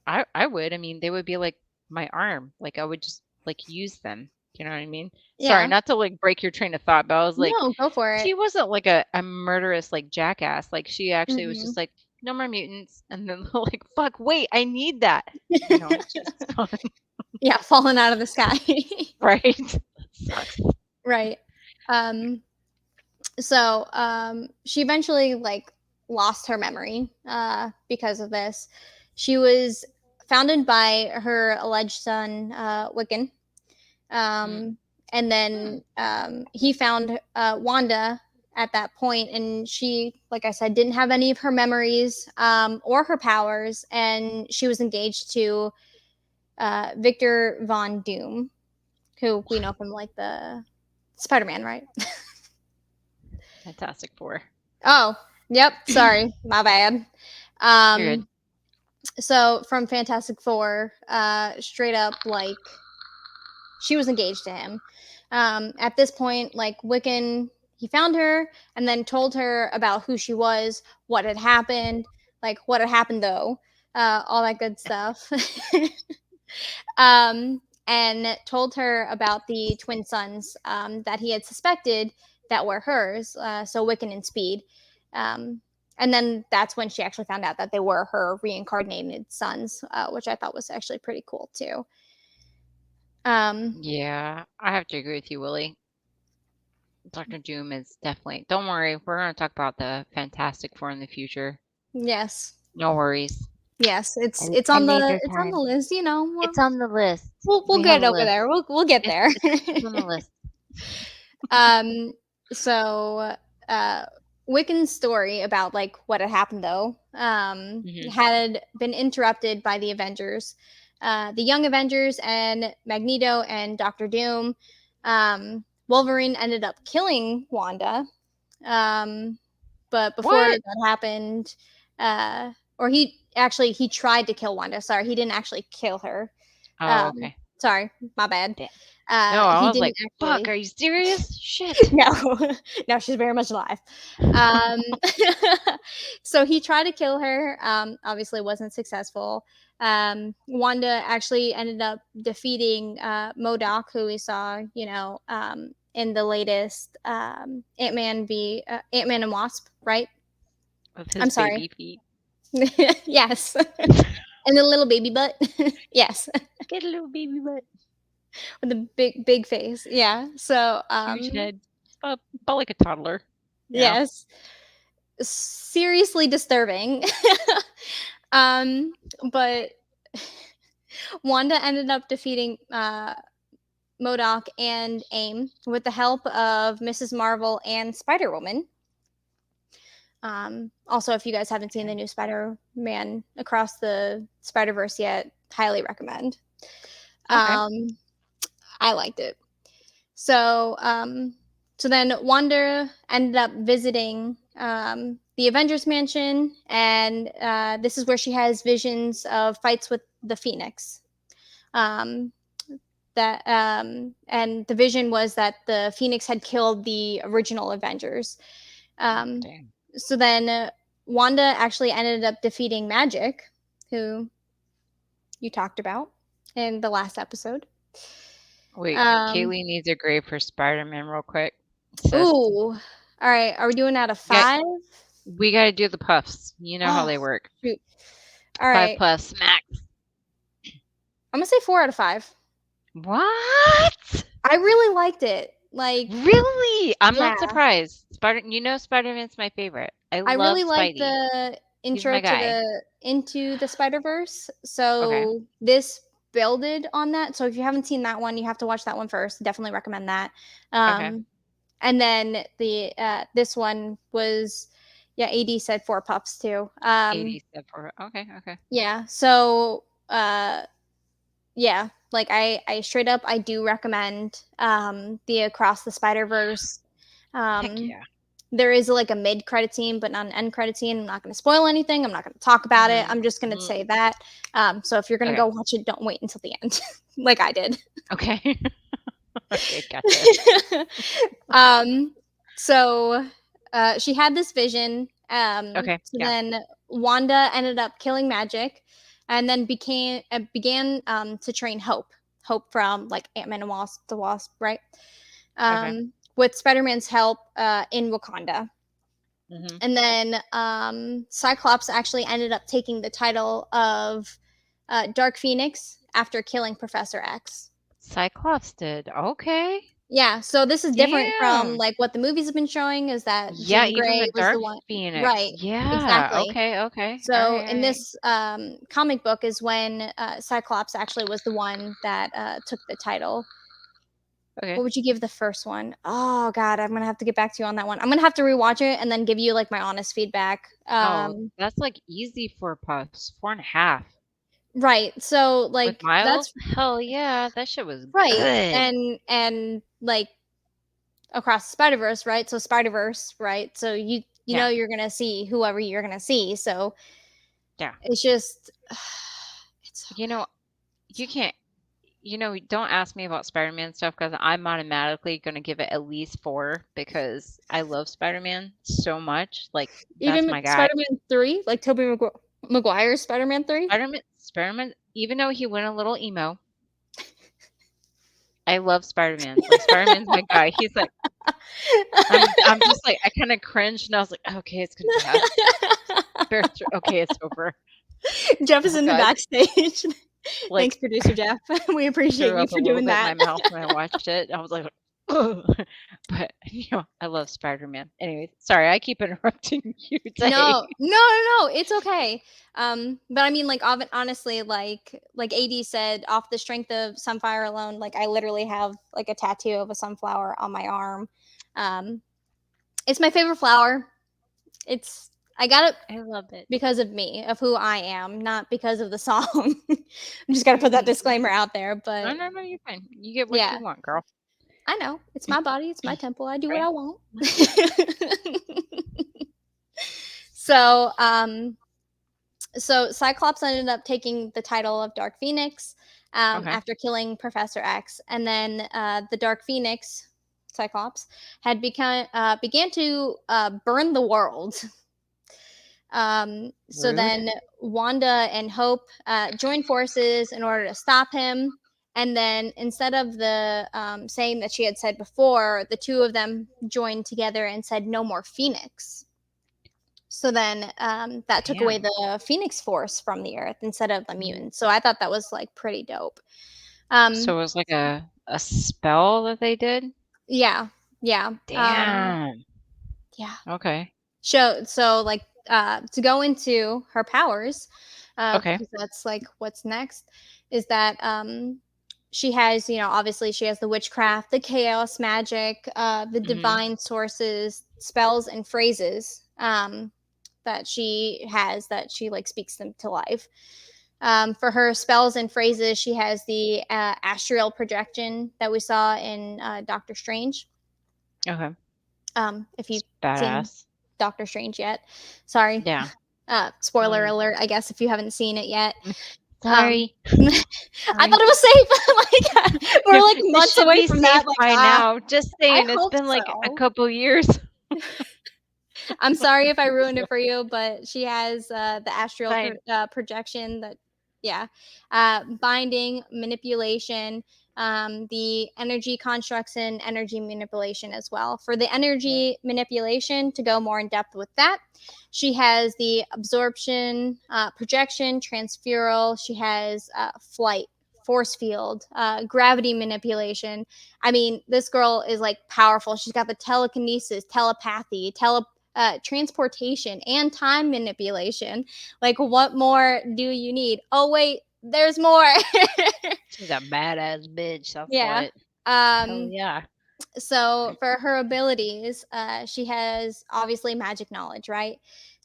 I would. I mean, they would be like my arm. Like I would just like use them. You know what I mean? Sorry, Yeah. not to like break your train of thought, but I was like, No, go for it. she wasn't like a murderous like jackass. Like she actually was Hmm. just like, no more mutants, and then like, fuck, wait, I need that. You know, it's just fun, Yeah, falling out of the sky. right? Sucks. Right. Um, she eventually like lost her memory because of this. She was founded by her alleged son Wiccan, Mm. and Hmm. then he found Wanda at that point, and she, like I said, didn't have any of her memories or her powers, and she was engaged to Victor Von Doom, who we know from like the Spider-Man, right? Fantastic Four. Oh, yep. Sorry, my bad. You're good. Um, so from Fantastic Four, straight up, like she was engaged to him. At this point, like Wiccan, he found her and then told her about who she was, what had happened, like what had happened though, all that good stuff. And told her about the twin sons that he had suspected that were hers, so Wiccan and Speed. Um, and then that's when she actually found out that they were her reincarnated sons, which I thought was actually pretty cool too. Um, Yeah, I have to agree with you, Willie. Dr. Doom is definitely. Don't worry, we're gonna talk about the Fantastic Four in the future. yes, No worries. yes, it's A, it's a on the later it's on the time. list. You know, It's on the list. we'll We have get a over list. there. We'll get It's there. it's it's on the list. Um, so Wiccan's story about like what had happened though Hmm. had been interrupted by the Avengers, the Young Avengers and Magneto and Doctor Doom. Wolverine ended up killing Wanda, um, but before What? that happened, or he tried to kill Wanda. Sorry, he didn't actually kill her. Oh, Um, okay. Sorry, my bad. Damn. No, I He was didn't like, fuck, actually. are you serious? Shit. No, no, she's very much alive. Um, so he tried to kill her. Obviously, wasn't successful. Wanda actually ended up defeating MODOK, who we saw, in the latest Ant-Man and Wasp, right? With I'm his sorry. baby feet. Yes, and the little baby butt. Yes, Get a little baby butt. with the big face. Yeah. So Huge head. About like a toddler. Yeah. yes, seriously disturbing. um, but Wanda ended up defeating MODOK and AIM with the help of Mrs. Marvel and Spider Woman. Also, if you guys haven't seen the new Spider Man Across the Spider Verse yet, highly recommend. Okay. I liked it. So, so then Wanda ended up visiting the Avengers Mansion, and this is where she has visions of fights with the Phoenix. Um, and the vision was that the Phoenix had killed the original Avengers. Um, Damn. so then Wanda actually ended up defeating Magic, who you talked about in the last episode. Wait, Um, Kaylee needs a grave for Spider-Man real quick. Sis. Ooh. All right. Are we doing out of Yeah, 5? we gotta do the puffs. You know how Oh, they work. shoot. All 5 right. puffs max. I'm gonna say 4 out of 5. What? I really liked it. Like, Really? I'm yeah, not surprised. Spider-Man's my favorite. I I love really liked Spidey. the He's intro my to guy. the Into the Spider Verse. Okay. So this builded on that. So if you haven't seen that one, you have to watch that one first. Definitely recommend that. Okay. And then the this one was, yeah, AD said 4 puffs too. 80 step forward. Okay, okay. Yeah. So yeah, like I straight up I do recommend the Across the Spider Verse. Heck Um, yeah. there is like a mid credit scene, but not an end credit scene. I'm not going to spoil anything. I'm not going to talk about it. I'm just going to Mm, say that. So if you're going to okay. go watch it, don't wait until the end, like I did. Okay. Okay, gotcha. um, so she had this vision. Okay, So yeah. then Wanda ended up killing Magic, and then began to train Hope from like Ant-Man and Wasp, right? Okay. With Spider-Man's help in Wakanda. Hmm. And then Cyclops actually ended up taking the title of Dark Phoenix after killing Professor X. Cyclops did. Okay. Yeah, so this is different from Damn. like what the movies have been showing is that Yeah, Jean even Grey the was the Dark one. Phoenix. Right, Yeah. exactly. Okay, okay. All So right, all in right. this comic book is when Cyclops actually was the one that took the title. Okay. What would you give the first one? Oh God, I'm gonna have to get back to you on that one. I'm gonna have to rewatch it and then give you like my honest feedback. Oh, that's like easy 4 puffs. 4.5. Right. So With like Miles? that's Hell yeah, that shit was right. good. And like across the Spider Verse, right? So Spider Verse, right? So you Yeah, know you're gonna see whoever you're gonna see. So yeah. it's just it's so You know, good. So you can't, don't ask me about Spider-Man stuff because I'm automatically going to give it at least 4 because I love Spider-Man so much. Like, that's even my guy. Spider-Man 3, like Maguire's Spider-Man 3. Spider-Man, even though he went a little emo, I love Spider-Man. Like, Spider-Man's my guy. He's like, I'm just like, I kind of cringed and I was like, okay, it's going to pass. Bear through. Okay, it's over. Jeff is Oh, in the God. backstage. Thanks, Like, producer Jeff. We appreciate threw you up a for little doing bit in that. my mouth when I watched it. I was like, ugh. But I love Spider-Man. Anyways, sorry, I keep interrupting you today. No. It's okay. But I mean, like, honestly, like AD said, off the strength of Sunfire alone, like I literally have like a tattoo of a sunflower on my arm. Um, it's my favorite flower. It's I got it I love it. because of me, of who I am, not because of the song. I'm just gotta put that Mhm. disclaimer out there. No, But no, no, you're fine. You get what yeah, you want, girl. I know it's my body, it's my temple. I do what Right? I want. so, so Cyclops ended up taking the title of Dark Phoenix. Okay. after killing Professor X. And then the Dark Phoenix, Cyclops, had began to burn the world. So Rude. then Wanda and Hope joined forces in order to stop him. And then instead of the saying that she had said before, the two of them joined together and said, "No more Phoenix." So then that took away Damn. the Phoenix Force from the Earth instead of the Mhm. mutants. So I thought that was like pretty dope. So it was like a spell that they did? Yeah, yeah, Damn. yeah. Okay. So like to go into her powers, Okay. because that's like what's next, is that she has, obviously she has the witchcraft, the chaos magic, the Mhm. divine sources, spells and phrases that she has that she like speaks them to life. For her spells and phrases, she has the astral projection that we saw in Doctor Strange. Okay. If It's you've seen badass. Doctor Strange yet, sorry. Yeah. Spoiler Mm. alert, I guess, if you haven't seen it yet. Um, Sorry. I thought Sorry. it was safe. Like, we're like It months should away be from safe that. Like, by now. Just I saying, it's hope been like a so. couple years. I'm sorry if I ruined So it for you, but she has the astral fine. projection that, yeah, binding, manipulation, the energy constructs, and energy manipulation as well. For the Right. energy manipulation, to go more in depth with that, she has the absorption, projection, transferal. She has flight, force field, gravity manipulation. I mean, this girl is like powerful. She's got the telekinesis, telepathy, transportation, and time manipulation. Like, what more do you need? Oh, wait, there's more. She's a badass bitch. That's Yeah. what. Hell Um, yeah. so for her abilities, she has obviously magic knowledge, right?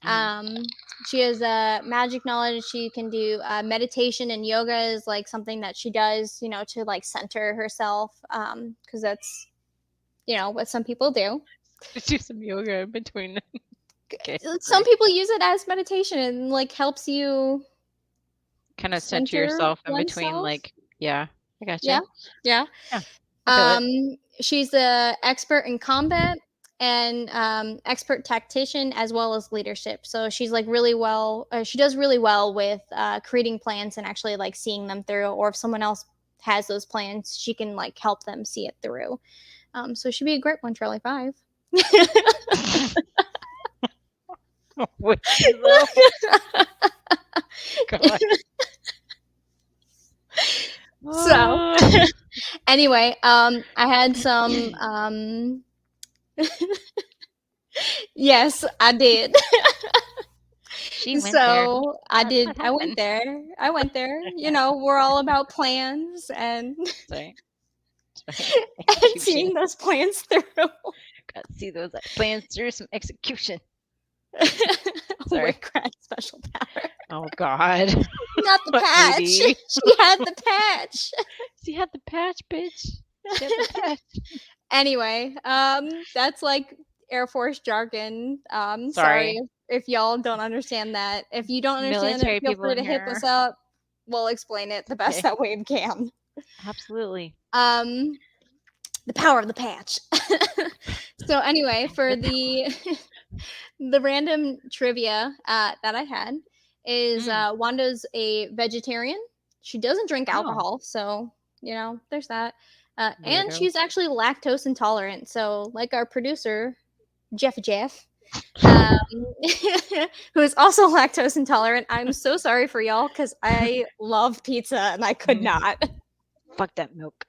Mhm. She has magic knowledge. She can do meditation, and yoga is like something that she does, to like center herself, because that's what some people do. Do some yoga in between. Okay, Some sorry. people use it as meditation and like helps you Kind of center center yourself in between, oneself. like, yeah, I Yeah, gotcha. yeah. Yeah, I feel it. She's a expert in combat and expert tactician as well as leadership. So she's like really well. She does really well with creating plans and actually like seeing them through. Or if someone else has those plans, she can like help them see it through. So she'd be a great one, Charlie Five. Would she though? God. So Oh, anyway, I had some yes, I did. she went there. So I That's did. what I went happened. there. I went there. Yeah, We're all about plans and that's right. That's right. and Execution. seeing those plans through. Got to see those plans through some execution. Sorry. Witchcraft special power. Oh God. Not the What patch. lady? She had the patch. She had the patch, bitch. She had the patch. Anyway, that's like Air Force jargon. Sorry Sorry. if y'all don't understand that. If you don't understand it, Military feel people free to hit here. us up. We'll explain it the best Okay. that we can. Absolutely. Um, the power of the patch. So anyway, for The the the random trivia that I had is mm. Wanda's a vegetarian. She doesn't drink Oh, alcohol, so there's that. And weirdo. she's actually lactose intolerant. So like our producer Jeff, um, who is also lactose intolerant. I'm so sorry for y'all because I love pizza and I could Mhm. not. Fuck that milk.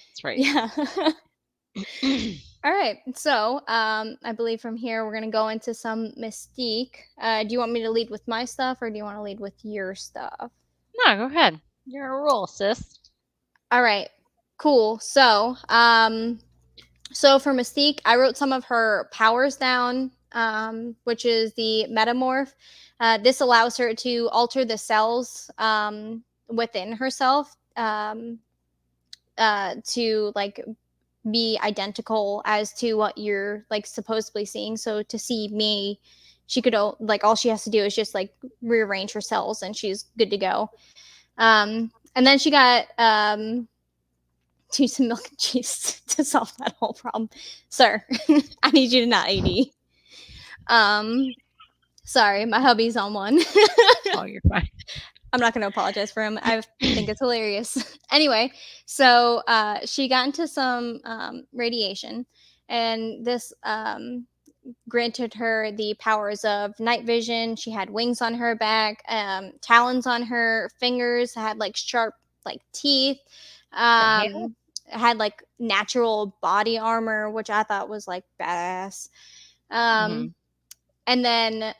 That's right. Yeah. All right. So, I believe from here we're gonna go into some Mystique. Do you want me to lead with my stuff, or do you want to lead with your stuff? No, go ahead. You're a roll, sis. All right. Cool. So for Mystique, I wrote some of her powers down, which is the metamorph. This allows her to alter the cells within herself to like be identical as to what you're like supposedly seeing. So to see me, she could like all she has to do is just like rearrange her cells and she's good to go. And then she got to some milk and cheese to solve that whole problem. Sir, I need you to not AD. Sorry, my hubby's on one. Oh, you're fine. I'm not going to apologize for him. I think it's hilarious. Anyway, so she got into some radiation, and this granted her the powers of night vision. She had wings on her back, talons on her fingers, had like sharp like teeth, The hell? had like natural body armor, which I thought was like badass. Mm-hmm. And then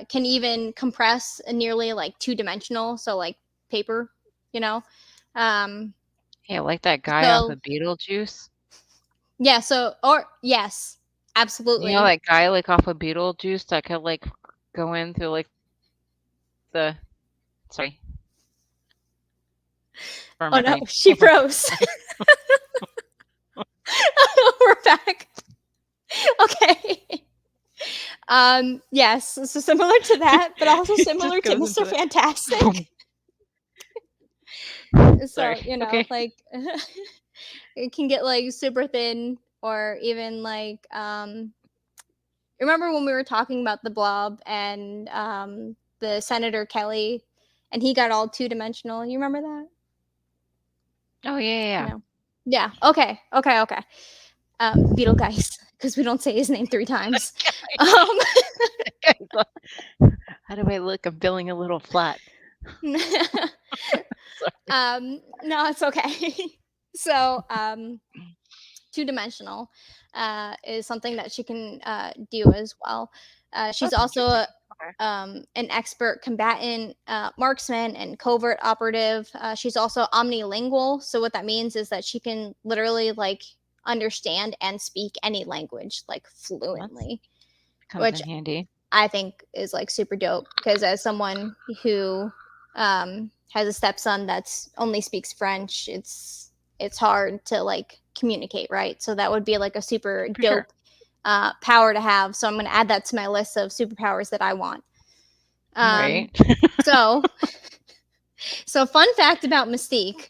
can even compress a nearly like 2-dimensional, so like paper, you know. Um, Yeah, like that guy off so of Beetlejuice. yeah, so or yes, You know absolutely. that guy like off of Beetlejuice that could like go in through like the sorry for Oh my no, brain. she froze. We're back. Okay. Yes, so similar to that, but also It similar just to goes Mr. into the Fantastic. boom. So, Sorry. you know, Okay. like it can get like super thin or even like remember when we were talking about the blob and the Senator Kelly and he got all 2-dimensional? You remember that? Oh yeah, No. Yeah. Okay. Okay. Okay. Beetlegeist, because we don't say his name 3 times. Um, yeah. How do I look? I'm feeling a little flat. Sorry. no, it's okay. So, 2-dimensional is something that she can do as well. She's That's also interesting. Okay. an expert combatant, marksman, and covert operative. She's also omnilingual. So what that means is that she can literally like understand and speak any language like That's fluently, comes which in handy. I think is like super dope because as someone who has a stepson that's only speaks French, it's hard to like communicate, right? So that would be like a super For sure. dope power to have. So I'm going to add that to my list of superpowers that I want. Right. So, so fun fact about Mystique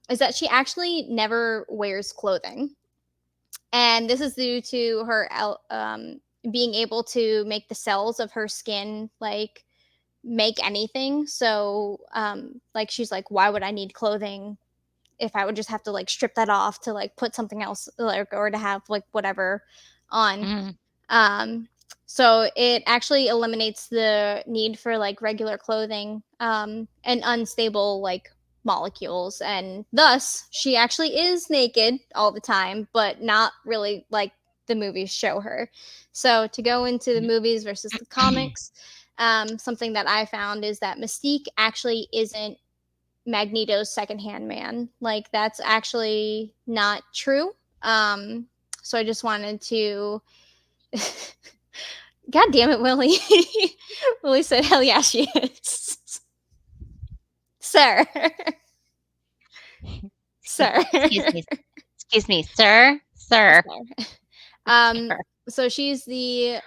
is that she actually never wears clothing, and this is due to her being able to make the cells of her skin like make anything. So, like she's like, why would I need clothing if I would just have to like strip that off to like put something else like or to have like whatever on. Mm, Um, so it actually eliminates the need for like regular clothing and unstable like molecules, and thus she actually is naked all the time, but not really like the movies show her. So to go into the movies versus the comics, something that I found is that Mystique actually isn't Magneto's secondhand man. Like that's actually not true. So I just wanted to God damn it, Willie. Willie said, hell yeah, she is. Sir. Sir. Excuse me. Excuse me, sir. Sir. Sir. Um, Sir. so she's the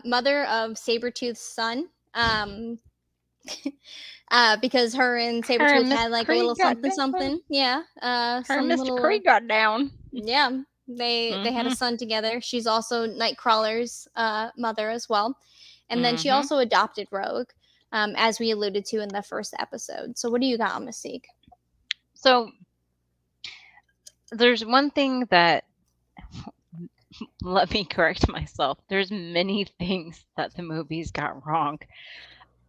mother of Sabretooth's son. Because her and Her Sabretooth and had Mr. like a little Creed got something down. something. Yeah. Her and Some Mr. little Creed got down. yeah. They had a Mm-hmm. son together. She's also Nightcrawler's mother as well. And then she Mm-hmm. also adopted Rogue, as we alluded to in the first episode. So what do you got on Mystique? So there's one thing that let me correct myself. There's many things that the movies got wrong.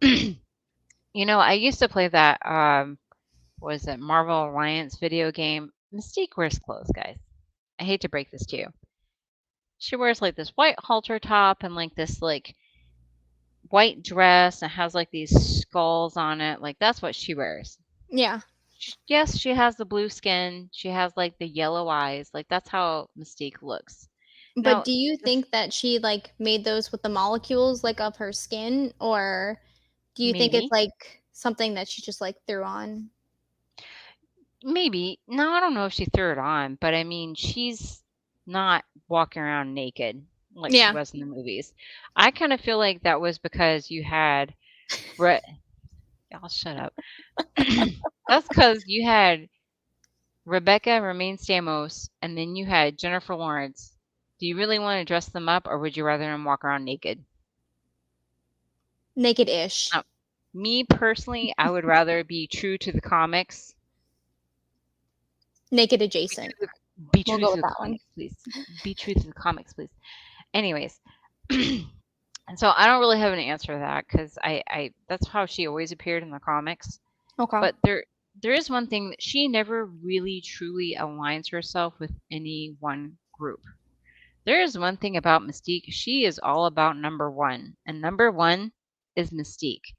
You know, I used to play that was it Marvel Alliance video game. Mystique wears clothes, guys. I hate to break this to you. She wears like this white halter top and like this like white dress and has like these skulls on it. Like that's what she wears. Yeah. Yes, she has the blue skin. She has like the yellow eyes. Like that's how Mystique looks. But Now, do you think that she like made those with the molecules like of her skin, or do you think it's maybe, like something that she just like threw on? maybe. No, I don't know if she threw it on, but I mean, she's not walking around naked like she Yeah. was in the movies. I kind of feel like that was because you had Brett. Y'all shut up. That's because you had Rebecca Romaine Stamos, and then you had Jennifer Lawrence. Do you really want to dress them up, or would you rather them walk around naked? Naked-ish. Me personally, I would rather be true to the comics. Naked adjacent. Be We'll true go to with the that one. comics, please. Be true to the comics, please. Anyways, and so I don't really have an answer to that because I that's how she always appeared in the comics. Okay. But there is one thing that she never really truly aligns herself with any one group. There is one thing about Mystique. She is all about number one, and number one is Mystique.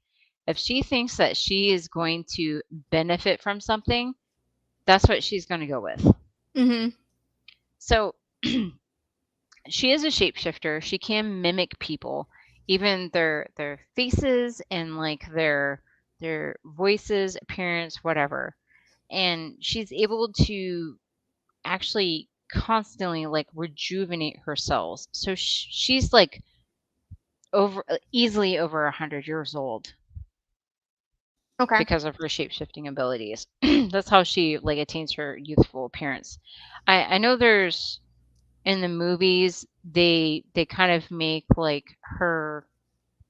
If she thinks that she is going to benefit from something, that's what she's going to go with. Mm-hmm. So she is a shapeshifter. She can mimic people, even their faces and like their voices, appearance, whatever. And she's able to actually constantly like rejuvenate her cells. So she's like easily over 100 years old Okay. because of her shape-shifting abilities. That's how she like attains her youthful appearance. I know there's in the movies they kind of make like her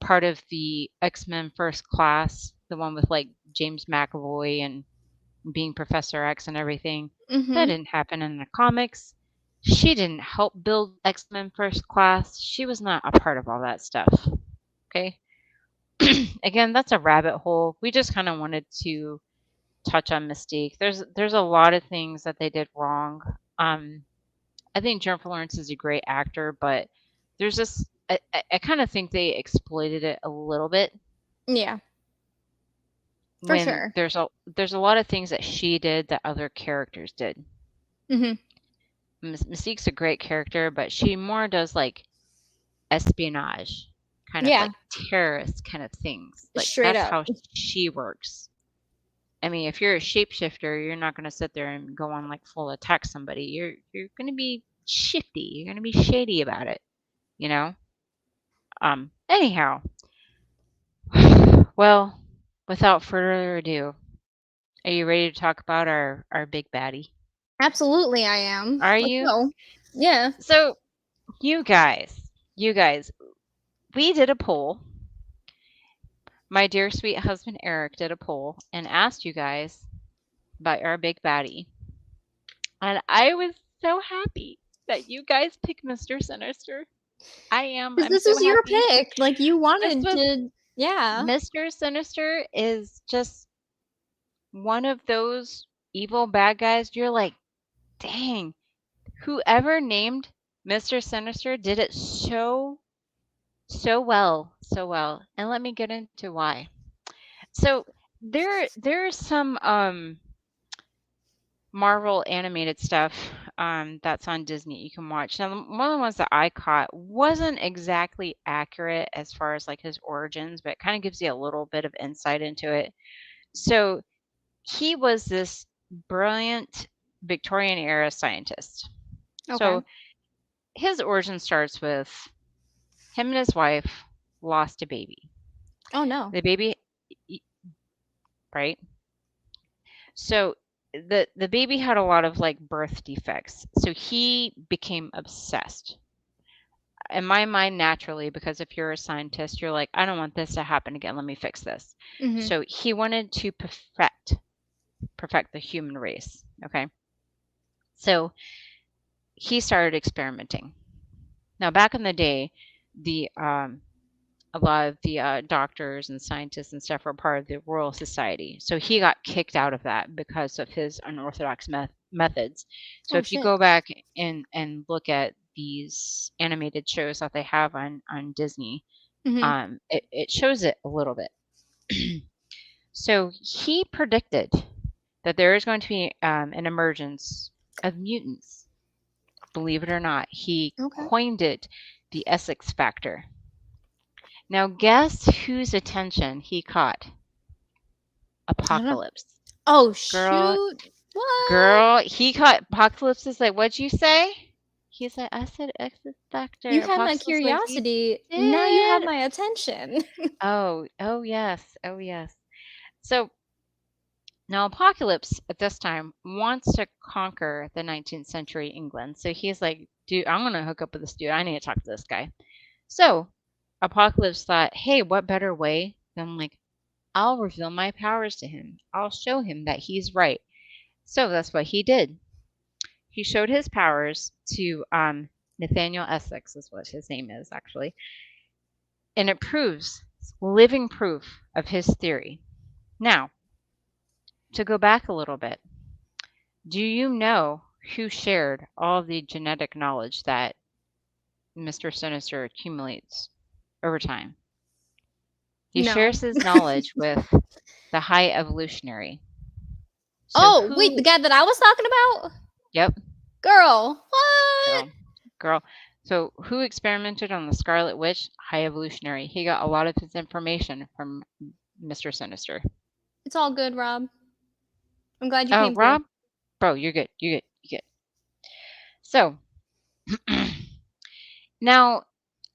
part of the X-Men First Class, the one with like James McAvoy and being Professor X and everything. Mm-hmm. That didn't happen in the comics. She didn't help build X-Men First Class. She was not a part of all that stuff. Okay? Again, that's a rabbit hole. We just kind of wanted to touch on Mystique. There's a lot of things that they did wrong. I think Jennifer Lawrence is a great actor, but there's just I kind of think they exploited it a little bit. Yeah. For When sure. there's a lot of things that she did that other characters did. Mm-hmm. Mystique's a great character, but she more does like espionage, kind of Yeah. like terrorist kind of things. Like Straight that's up. how she works. I mean, if you're a shapeshifter, you're not going to sit there and go on like full attack somebody. You're going to be shifty. You're going to be shady about it, you know? Anyhow. Well, without further ado, are you ready to talk about our big baddie? Absolutely, I am. Are Let's you? go. Yeah. So, you guys, we did a poll. My dear sweet husband Eric did a poll and asked you guys about our big baddie. And I was so happy that you guys picked Mr. Sinister. I am. Because I'm this so was your happy. pick. Like, you This wanted was to. Yeah. Mr. Sinister is just one of those evil bad guys. You're like, dang, whoever named Mr. Sinister did it so well, so well. And let me get into why. So there's some Marvel animated stuff that's on Disney you can watch. Now, one of the ones that I caught wasn't exactly accurate as far as like his origins, but it kind of gives you a little bit of insight into it. So he was this brilliant Victorian era scientist. Okay. So his origin starts with him and his wife lost a baby. Oh, no. The baby, right? So the baby had a lot of like birth defects. So he became obsessed. In my mind, naturally, because if you're a scientist, you're like, I don't want this to happen again. Let me fix this. Mm-hmm. So he wanted to perfect the human race. Okay. So he started experimenting. Now, back in the day, the a lot of the doctors and scientists and stuff were part of the Royal Society. So he got kicked out of that because of his unorthodox methods. So Oh, if you shit. go back and look at these animated shows that they have on Disney, Mm-hmm. it shows it a little bit. So he predicted that there is going to be an emergence of mutants. Believe it or not, he Okay. coined it the Essex factor. Now, guess whose attention he caught? Apocalypse. Oh, Girl, shoot. What? girl, he caught Apocalypse is like, what'd you say? He's like, I said Essex factor. You had my Apocalypse was like, you curiosity. Now you have did. my attention. Oh yes, oh yes. So now Apocalypse at this time wants to conquer the 19th century England. So he's like, dude, I'm going to hook up with this dude. I need to talk to this guy. So Apocalypse thought, hey, what better way than like, I'll reveal my powers to him. I'll show him that he's right. So that's what he did. He showed his powers to Nathaniel Essex, is what his name is actually, and it proves living proof of his theory. Now, to go back a little bit, do you know who shared all the genetic knowledge that Mr. Sinister accumulates over time? He No. shares his knowledge with the High Evolutionary. So wait, the guy that I was talking about? Yep. Girl, what? Girl. So who experimented on the Scarlet Witch? High Evolutionary. He got a lot of his information from Mr. Sinister. It's all good, Rob. I'm glad you came Rob? Bro, you're good. You're good. So, now,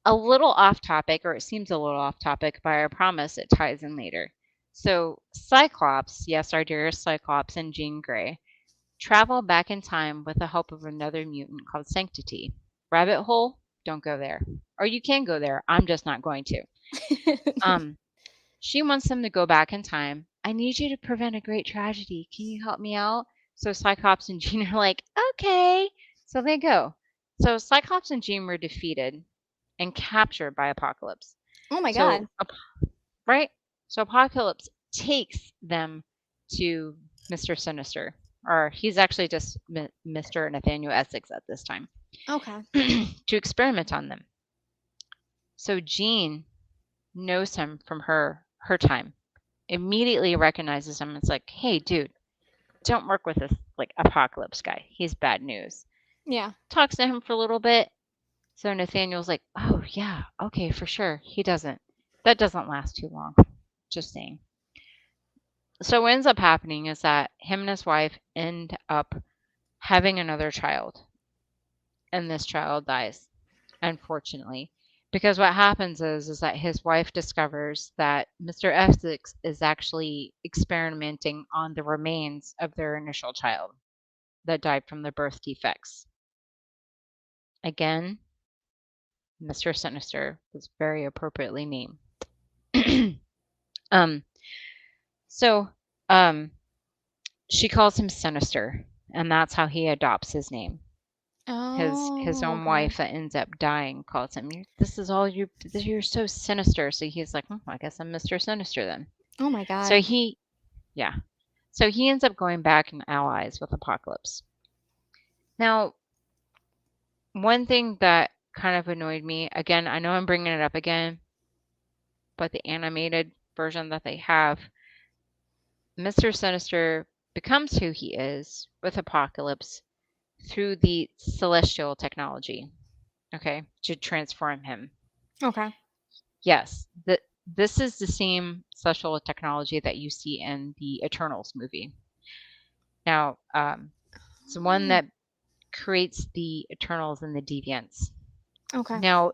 a little off topic, or it seems a little off topic, but I promise it ties in later. So, Cyclops, yes, our dearest Cyclops and Jean Grey, travel back in time with the help of another mutant called Sanctity. Rabbit hole? Don't go there. Or you can go there. I'm just not going to. She wants them to go back in time. I need you to prevent a great tragedy. Can you help me out? So Cyclops and Jean are like, okay. So they go. So Cyclops and Jean were defeated and captured by Apocalypse. Oh my god. Right? So Apocalypse takes them to Mr. Sinister. Or he's actually just Mr. Nathaniel Essex at this time. Okay. To experiment on them. So Jean knows him from her time. Immediately recognizes him. It's like, hey, dude, don't work with this like Apocalypse guy. He's bad news. Yeah. Talks to him for a little bit. So Nathaniel's like, oh yeah, okay, for sure. That doesn't last too long. Just saying. So what ends up happening is that him and his wife end up having another child. And this child dies, unfortunately. Because what happens is that his wife discovers that Mr. Essex is actually experimenting on the remains of their initial child that died from the birth defects. Again, Mr. Sinister was very appropriately named. She calls him Sinister, and that's how he adopts his name. His own wife that ends up dying calls him, you're so sinister. So he's like, I guess I'm Mr. Sinister then. Oh my god. So he ends up going back and allies with Apocalypse. Now, one thing that kind of annoyed me, again, I know I'm bringing it up again, but the animated version that they have, Mr. Sinister becomes who he is with Apocalypse through the celestial technology, okay, to transform him. Okay. Yes, this is the same celestial technology that you see in the Eternals movie. Now, it's the one that creates the Eternals and the Deviants. Okay. Now,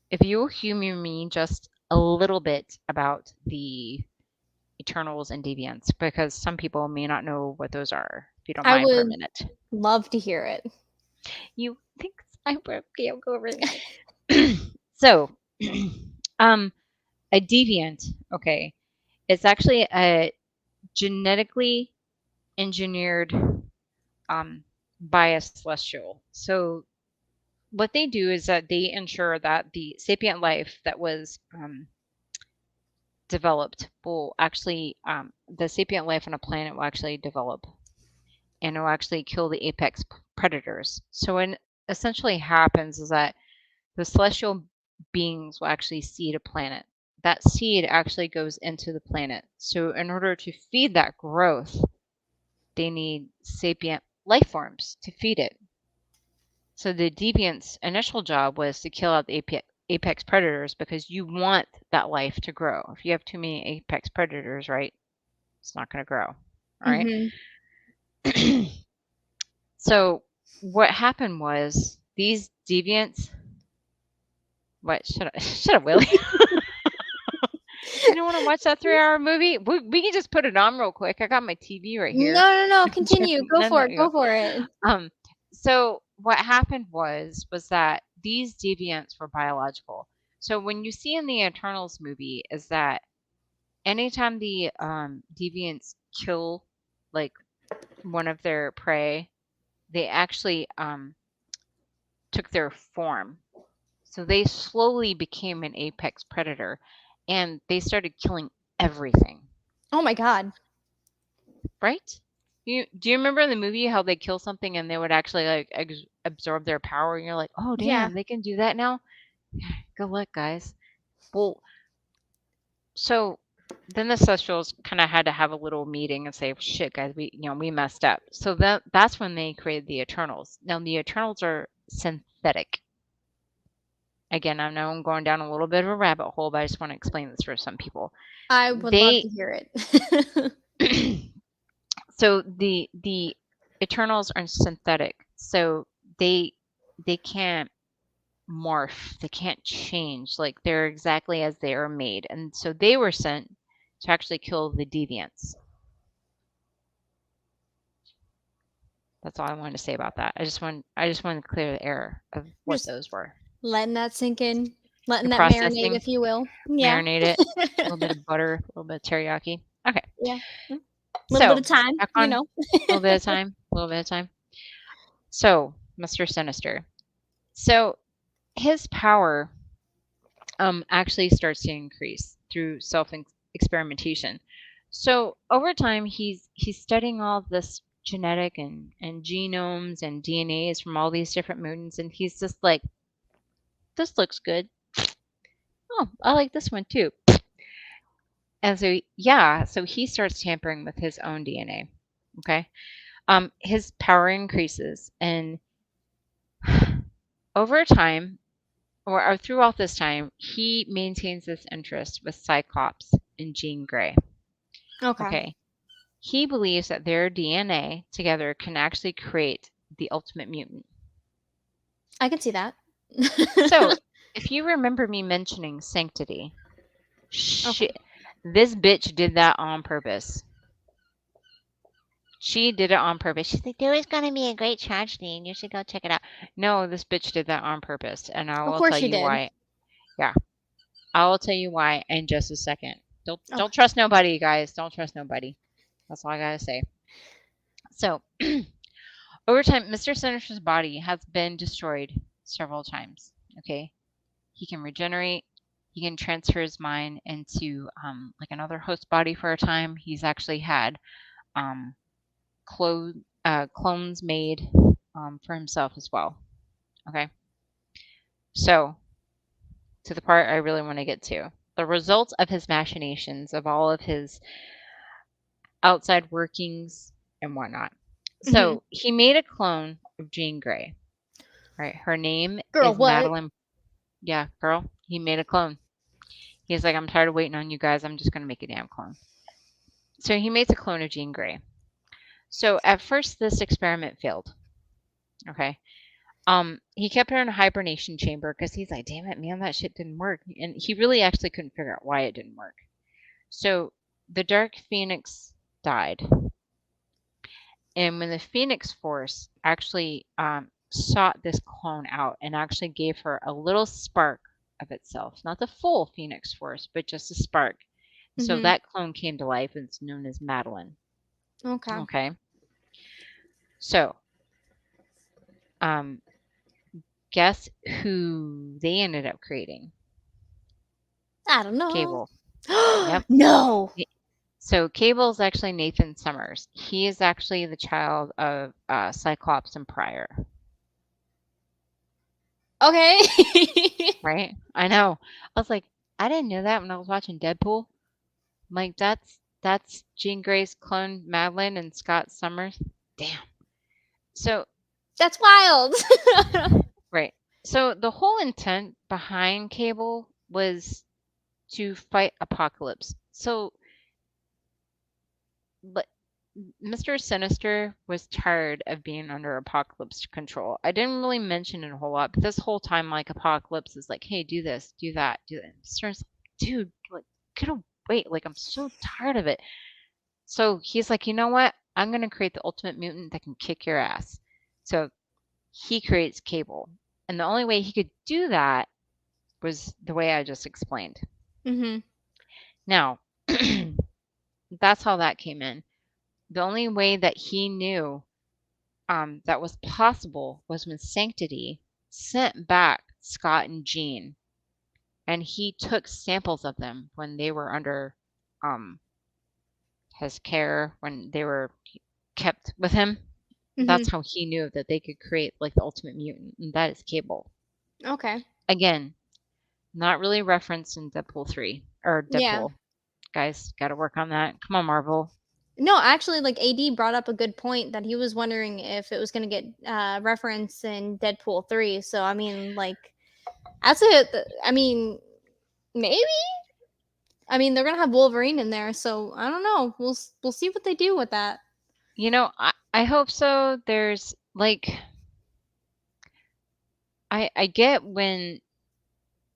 if you humor me just a little bit about the Eternals and Deviants, because some people may not know what those are, if you don't mind for a minute. Love to hear it. You think I will go over it? So, a deviant, okay, it's actually a genetically engineered by a celestial. So what they do is that they ensure that the sapient life that was developed will actually, the sapient life on a planet will actually develop, and it will actually kill the apex predators. So what essentially happens is that the celestial beings will actually seed a planet. That seed actually goes into the planet. So in order to feed that growth, they need sapient life forms to feed it. So the deviant's initial job was to kill out the apex predators, because you want that life to grow. If you have too many apex predators, right, it's not going to grow. All right. Mm-hmm. So what happened was these deviants. What? Shut up, Willie. You don't want to watch that 3-hour movie? We can just put it on real quick. I got my TV right here. No. Continue. Go for it. you Go for it. So what happened was that these deviants were biological. So when you see in the Eternals movie is that anytime the deviants kill like one of their prey, they actually took their form. So they slowly became an apex predator and they started killing everything. Oh my god. Right? Do you remember in the movie how they kill something and they would actually like absorb their power and you're like, "Oh damn, Yeah. they can do that now?" Good luck, guys. Well, so then the Celestials kind of had to have a little meeting and say, "Shit, guys, we messed up." So that's when they created the Eternals. Now the Eternals are synthetic. Again, I know I'm going down a little bit of a rabbit hole, but I just want to explain this for some people. I would love to hear it. So the Eternals are synthetic. So they can't morph. They can't change. Like they're exactly as they are made. And so they were sent to actually kill the deviants. That's all I wanted to say about that. I just wanted to clear the air of what Just those were. letting that sink in. Letting The that marinate, processing, if you will. Yeah. marinate it. A little bit of butter, a little bit of teriyaki. Okay. Yeah. A little bit of time, back you on, know. a little bit of time. So, Mr. Sinister. So, his power actually starts to increase through self-experimentation. So, over time, he's studying all this genetic and genomes and DNAs from all these different mutants, and he's just like, this looks good. Oh, I like this one too. And so, so he starts tampering with his own DNA. Okay. His power increases, and over time, or throughout this time, he maintains this interest with Cyclops and Jean Grey. Okay. He believes that their DNA together can actually create the ultimate mutant. I can see that. So, if you remember me mentioning sanctity, this bitch did that on purpose. She did it on purpose. She's like, there is going to be a great tragedy and you should go check it out. No, this bitch did that on purpose. And I will tell you why. Yeah. I will tell you why in just a second. Don't trust nobody, guys. Don't trust nobody. That's all I got to say. So, over time, Mr. Sinister's body has been destroyed several times. Okay. He can regenerate. He can transfer his mind into like another host body for a time. He's actually had clones made for himself as well. Okay. So, to the part I really want to get to. The results of his machinations, of all of his outside workings and whatnot. So, he made a clone of Jean Grey. Right? Her name is Madeline. Yeah, girl. He made a clone. He's like, I'm tired of waiting on you guys. I'm just going to make a damn clone. So, he makes a clone of Jean Grey. So, at first, this experiment failed. Okay. He kept her in a hibernation chamber because he's like, damn it, man, that shit didn't work. And he really actually couldn't figure out why it didn't work. So the Dark Phoenix died. And when the Phoenix Force actually sought this clone out and actually gave her a little spark of itself, not the full Phoenix Force, but just a spark. So that clone came to life and it's known as Madeline. Okay. So, guess who they ended up creating? I don't know. Cable. Yep. No. So Cable is actually Nathan Summers. He is actually the child of Cyclops and Pryor. Okay. Right? I know. I was like, I didn't know that when I was watching Deadpool. I'm like, that's Jean Grey's clone Madeline and Scott Summers. Damn. So that's wild. Right. So the whole intent behind Cable was to fight Apocalypse. So but Mr. Sinister was tired of being under Apocalypse control. I didn't really mention it a whole lot, but this whole time, like, Apocalypse is like, hey, do this, do that, do that. Sinister's like, dude, like, get wait, like I'm so tired of it. So he's like, you know what? I'm going to create the ultimate mutant that can kick your ass. So he creates Cable. And the only way he could do that was the way I just explained. Mm-hmm. Now, that's how that came in. The only way that he knew that was possible was when Sanctity sent back Scott and Jean, and he took samples of them when they were under um, his care, when they were kept with him. Mm-hmm. That's how he knew that they could create like the ultimate mutant, and that is Cable. Okay. Again, not really referenced in Deadpool 3 or Yeah. Deadpool. Guys, got to work on that. Come on, Marvel. No, actually, like AD brought up a good point that he was wondering if it was going to get referenced in Deadpool 3. So I mean, like, I mean, maybe. I mean, they're gonna have Wolverine in there, so I don't know. We'll see what they do with that. You know, I hope so. There's like, I get when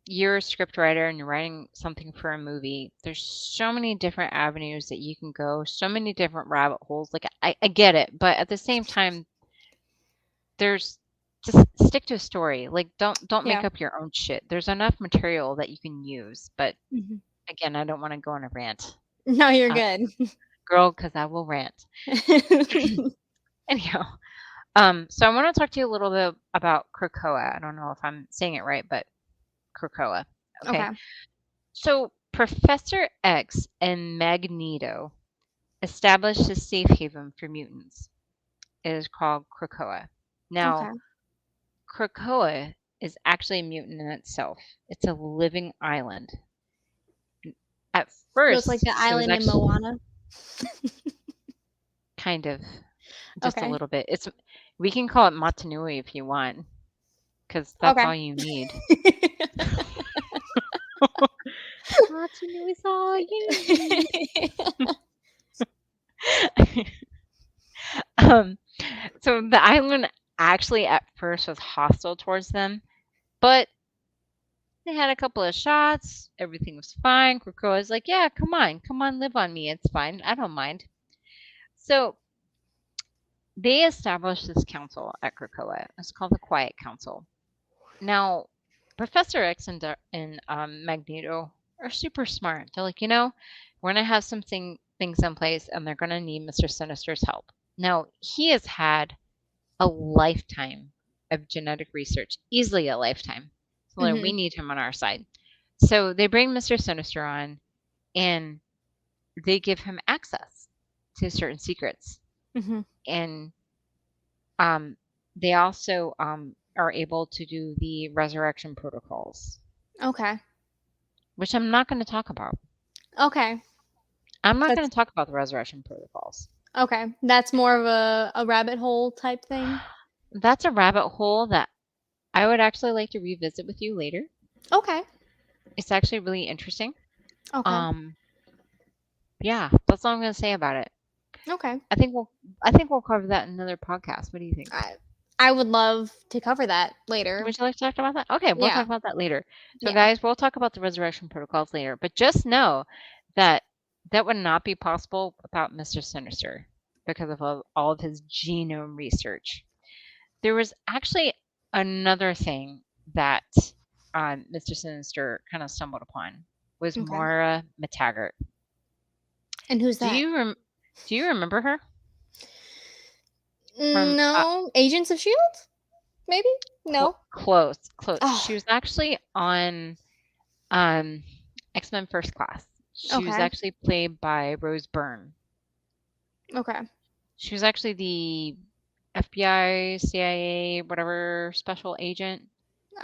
you're a script writer and you're writing something for a movie, there's so many different avenues that you can go, so many different rabbit holes. Like I get it, but at the same time, there's just stick to a story. Like don't make Yeah. up your own shit. There's enough material that you can use. But Mhm. again, I don't want to go on a rant, No, you're uh, good. girl, because I will rant. Anyhow, so I want to talk to you a little bit about Krakoa. I don't know if I'm saying it right, but Krakoa. Okay. Okay. So Professor X and Magneto established a safe haven for mutants. It is called Krakoa. Now, Okay. Krakoa is actually a mutant in itself. It's a living island. At So it's like first, the it was island in actually Moana. kind of just a Okay. little bit. It's we can call it Motunui if you want, because that's Okay. all you need. Motunui is all you need. um, so the island actually at first was hostile towards them, but they had a couple of shots. Everything was fine. Krakoa was like, "Yeah, come on, live on me. It's fine. I don't mind." So they established this council at Krakoa. It's called the Quiet Council. Now, Professor X and Magneto are super smart. They're like, we're gonna have things in place, and they're gonna need Mr. Sinister's help. Now, he has had a lifetime of genetic research, easily a lifetime. So like, we Mhm. need him on our side. So they bring Mr. Sinister on, and they give him access to certain secrets, Mhm. and um, they also are able to do the resurrection protocols, Okay. which I'm not going to talk about. Okay. I'm not going That's to talk about the resurrection protocols. okay. That's more of a rabbit hole type thing. That's a rabbit hole that I would actually like to revisit with you later. Okay. It's actually really interesting. Okay. Um, yeah, that's all I'm going to say about it. Okay. I think we'll I think we'll cover that in another podcast. What do you think? I I would love to cover that later. Would you like to talk about that? Okay, we'll Yeah. talk about that later. So, Yeah. guys, we'll talk about the resurrection protocols later. But just know that that would not be possible without Mr. Sinister because of all of his genome research. There was actually another thing that Mr. Sinister kind of stumbled upon was Okay. Moira McTaggart. And who's Do that? you do you remember her from No. Agents of Shield? Maybe? No. close? Close. Oh. She was actually on Um, X-Men First Class. She was Okay. actually played by Rose Byrne. Okay. She was actually the FBI, CIA, whatever special agent.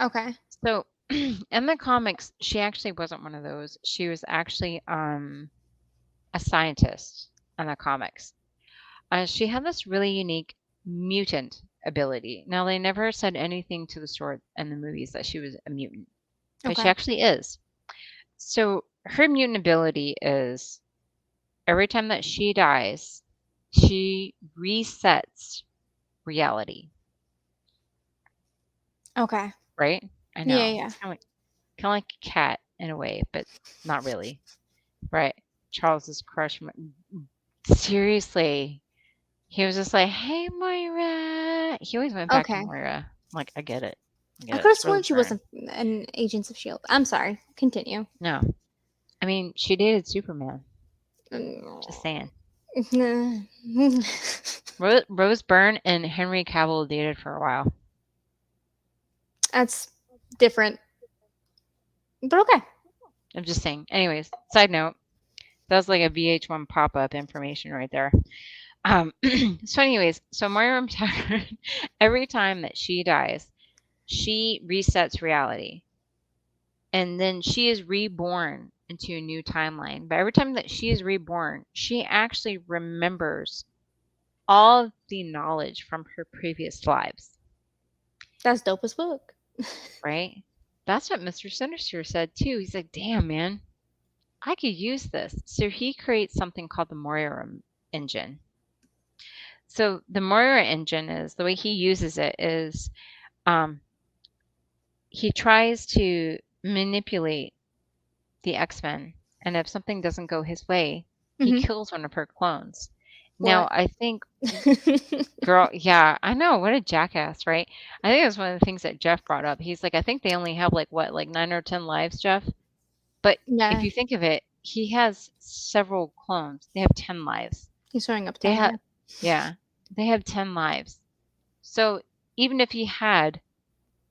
Okay. So in the comics, she actually wasn't one of those. She was actually a scientist in the comics. She had this really unique mutant ability. Now they never said anything to the story in the movies that she was a mutant, but she Okay. actually is. So her mutant ability is every time that she dies, she resets reality, Okay. right? I Yeah, know. yeah. It's kind of like a cat in a way, but not really. Right. Charles's crush. Seriously. He was just like, "Hey, Moira." He always went back to Okay. Moira. I'm like, I get it. I I get it. could have It's sworn Rose she was Byrne. an Agents of Shield. I'm sorry. Continue. No. I mean, she dated Superman. Just saying. Rose Byrne and Henry Cavill dated for a while. That's different, but okay. I'm just saying. Anyways, side note, that was like a VH1 pop-up information right there. So anyways, so Moira McTaggart, every time that she dies, she resets reality. And then she is reborn into a new timeline. But every time that she is reborn, she actually remembers all of the knowledge from her previous lives, That's dope as fuck. right? That's what Mr. Sinister said too. He's like, damn, man, I could use this. So he creates something called the Moira engine. So the Moira engine is the way he uses it is um, he tries to manipulate the X-Men, and if something doesn't go his way, he Hmm. kills one of her clones. Now, What? I think, girl, yeah, I know, what a jackass, right? I think that's one of the things that Jeff brought up. He's like, I think they only have like what, like 9 or 10 lives, Jeff? But if Yeah, you think of it, he has several clones. They have 10 lives. he's showing up They 10. have, Yeah. yeah, they have 10 lives. So even if he had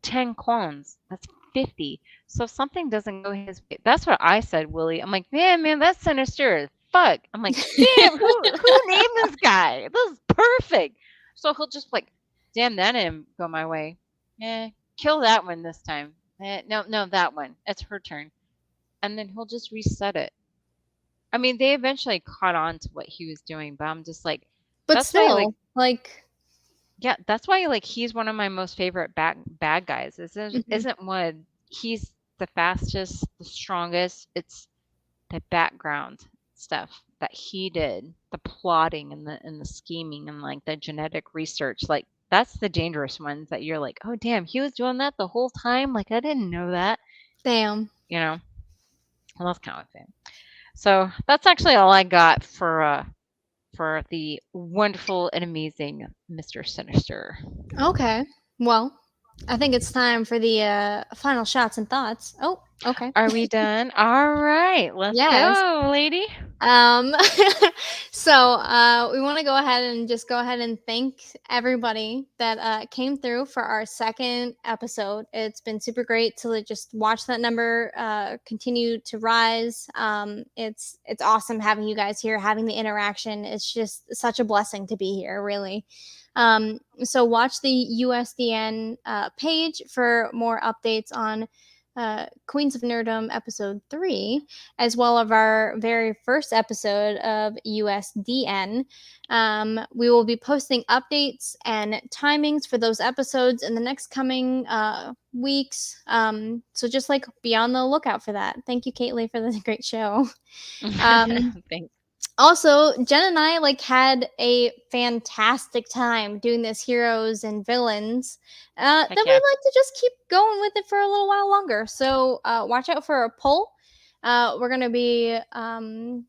10 clones, that's 50. So if something doesn't go his way, that's what I said, Willie. I'm like, man, that's sinister as fuck. I'm like, damn, who named this guy? This is perfect. So he'll just like, damn, that didn't go my way. Kill that one this time. No, that one. It's her turn. And then he'll just reset it. I mean, they eventually caught on to what he was doing, but I'm just like, But that's why, like, still, like, yeah, that's why like he's one of my most favorite bad guys. mhm. Isn't one he's the fastest, the strongest. It's the background stuff that he did, the plotting and the scheming and like the genetic research. Like that's the dangerous ones that you're like, oh damn, he was doing that the whole time. Like I didn't know that. Damn. You know, well, that's kind of thing. So that's actually all I got for the wonderful and amazing Mr. Sinister. Okay. Well, I think it's time for the final shots and thoughts. Oh, okay. Are we done? All right, let's Yes. go, lady. Um, so we want to go ahead and just go ahead and thank everybody that came through for our second episode. It's been super great to just watch that number continue to rise. It's awesome having you guys here, having the interaction. It's just such a blessing to be here, really. So watch the USDN page for more updates on Queens of Nerdom episode 3, as well as our very first episode of USDN. We will be posting updates and timings for those episodes in the next coming weeks. So just like be on the lookout for that. Thank you, Caitlin, for the great show. Um, Thanks. Also, Jen and I like had a fantastic time doing this heroes and villains. That Heck we'd yeah. like to just keep going with it for a little while longer. So watch out for a poll. We're going to be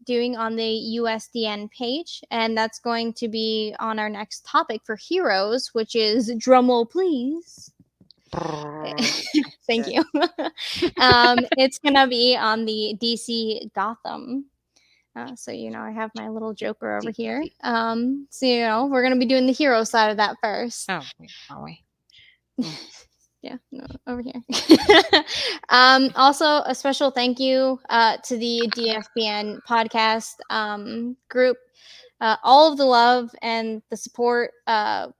doing on the USDN page, and that's going to be on our next topic for heroes, which is drumroll, please. Thank you. It's going to be on the DC Gotham. So I have my little Joker over here. DC. So we're gonna be doing the hero side of that first. Oh, wait, are we? Yeah, no, over here. Also, a special thank you to the DFBN podcast group. All of the love and the support.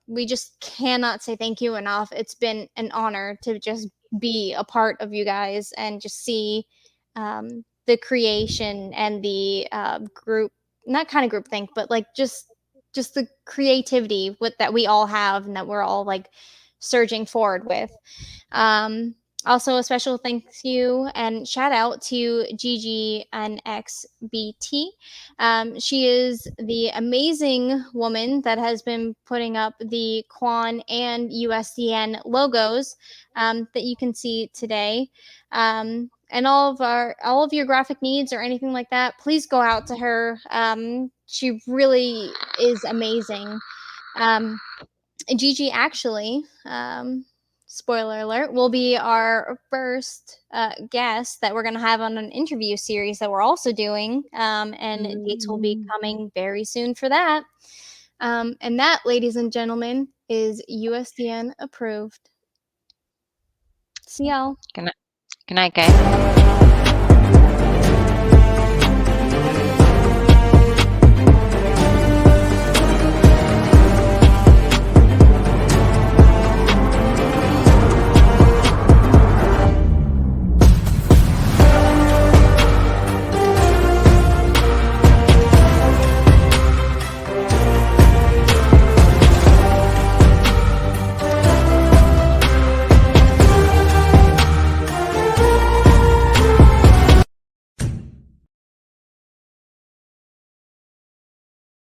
We just cannot say thank you enough. It's been an honor to just be a part of you guys and just see the creation and the group, not kind of group think, but like just the creativity with that we all have and that we're all like surging forward with. Um, Also, a special thank you and shout out to Gigi and XBT. She is the amazing woman that has been putting up the Quan and USDN logos that you can see today. and all of your graphic needs or anything like that, please go out to her. She really is amazing. Gigi actually, spoiler alert, will be our first guest that we're going to have on an interview series that we're also doing. And dates will be coming very soon for that. And that, ladies and gentlemen, is USDN approved. See y'all. Good night, guys.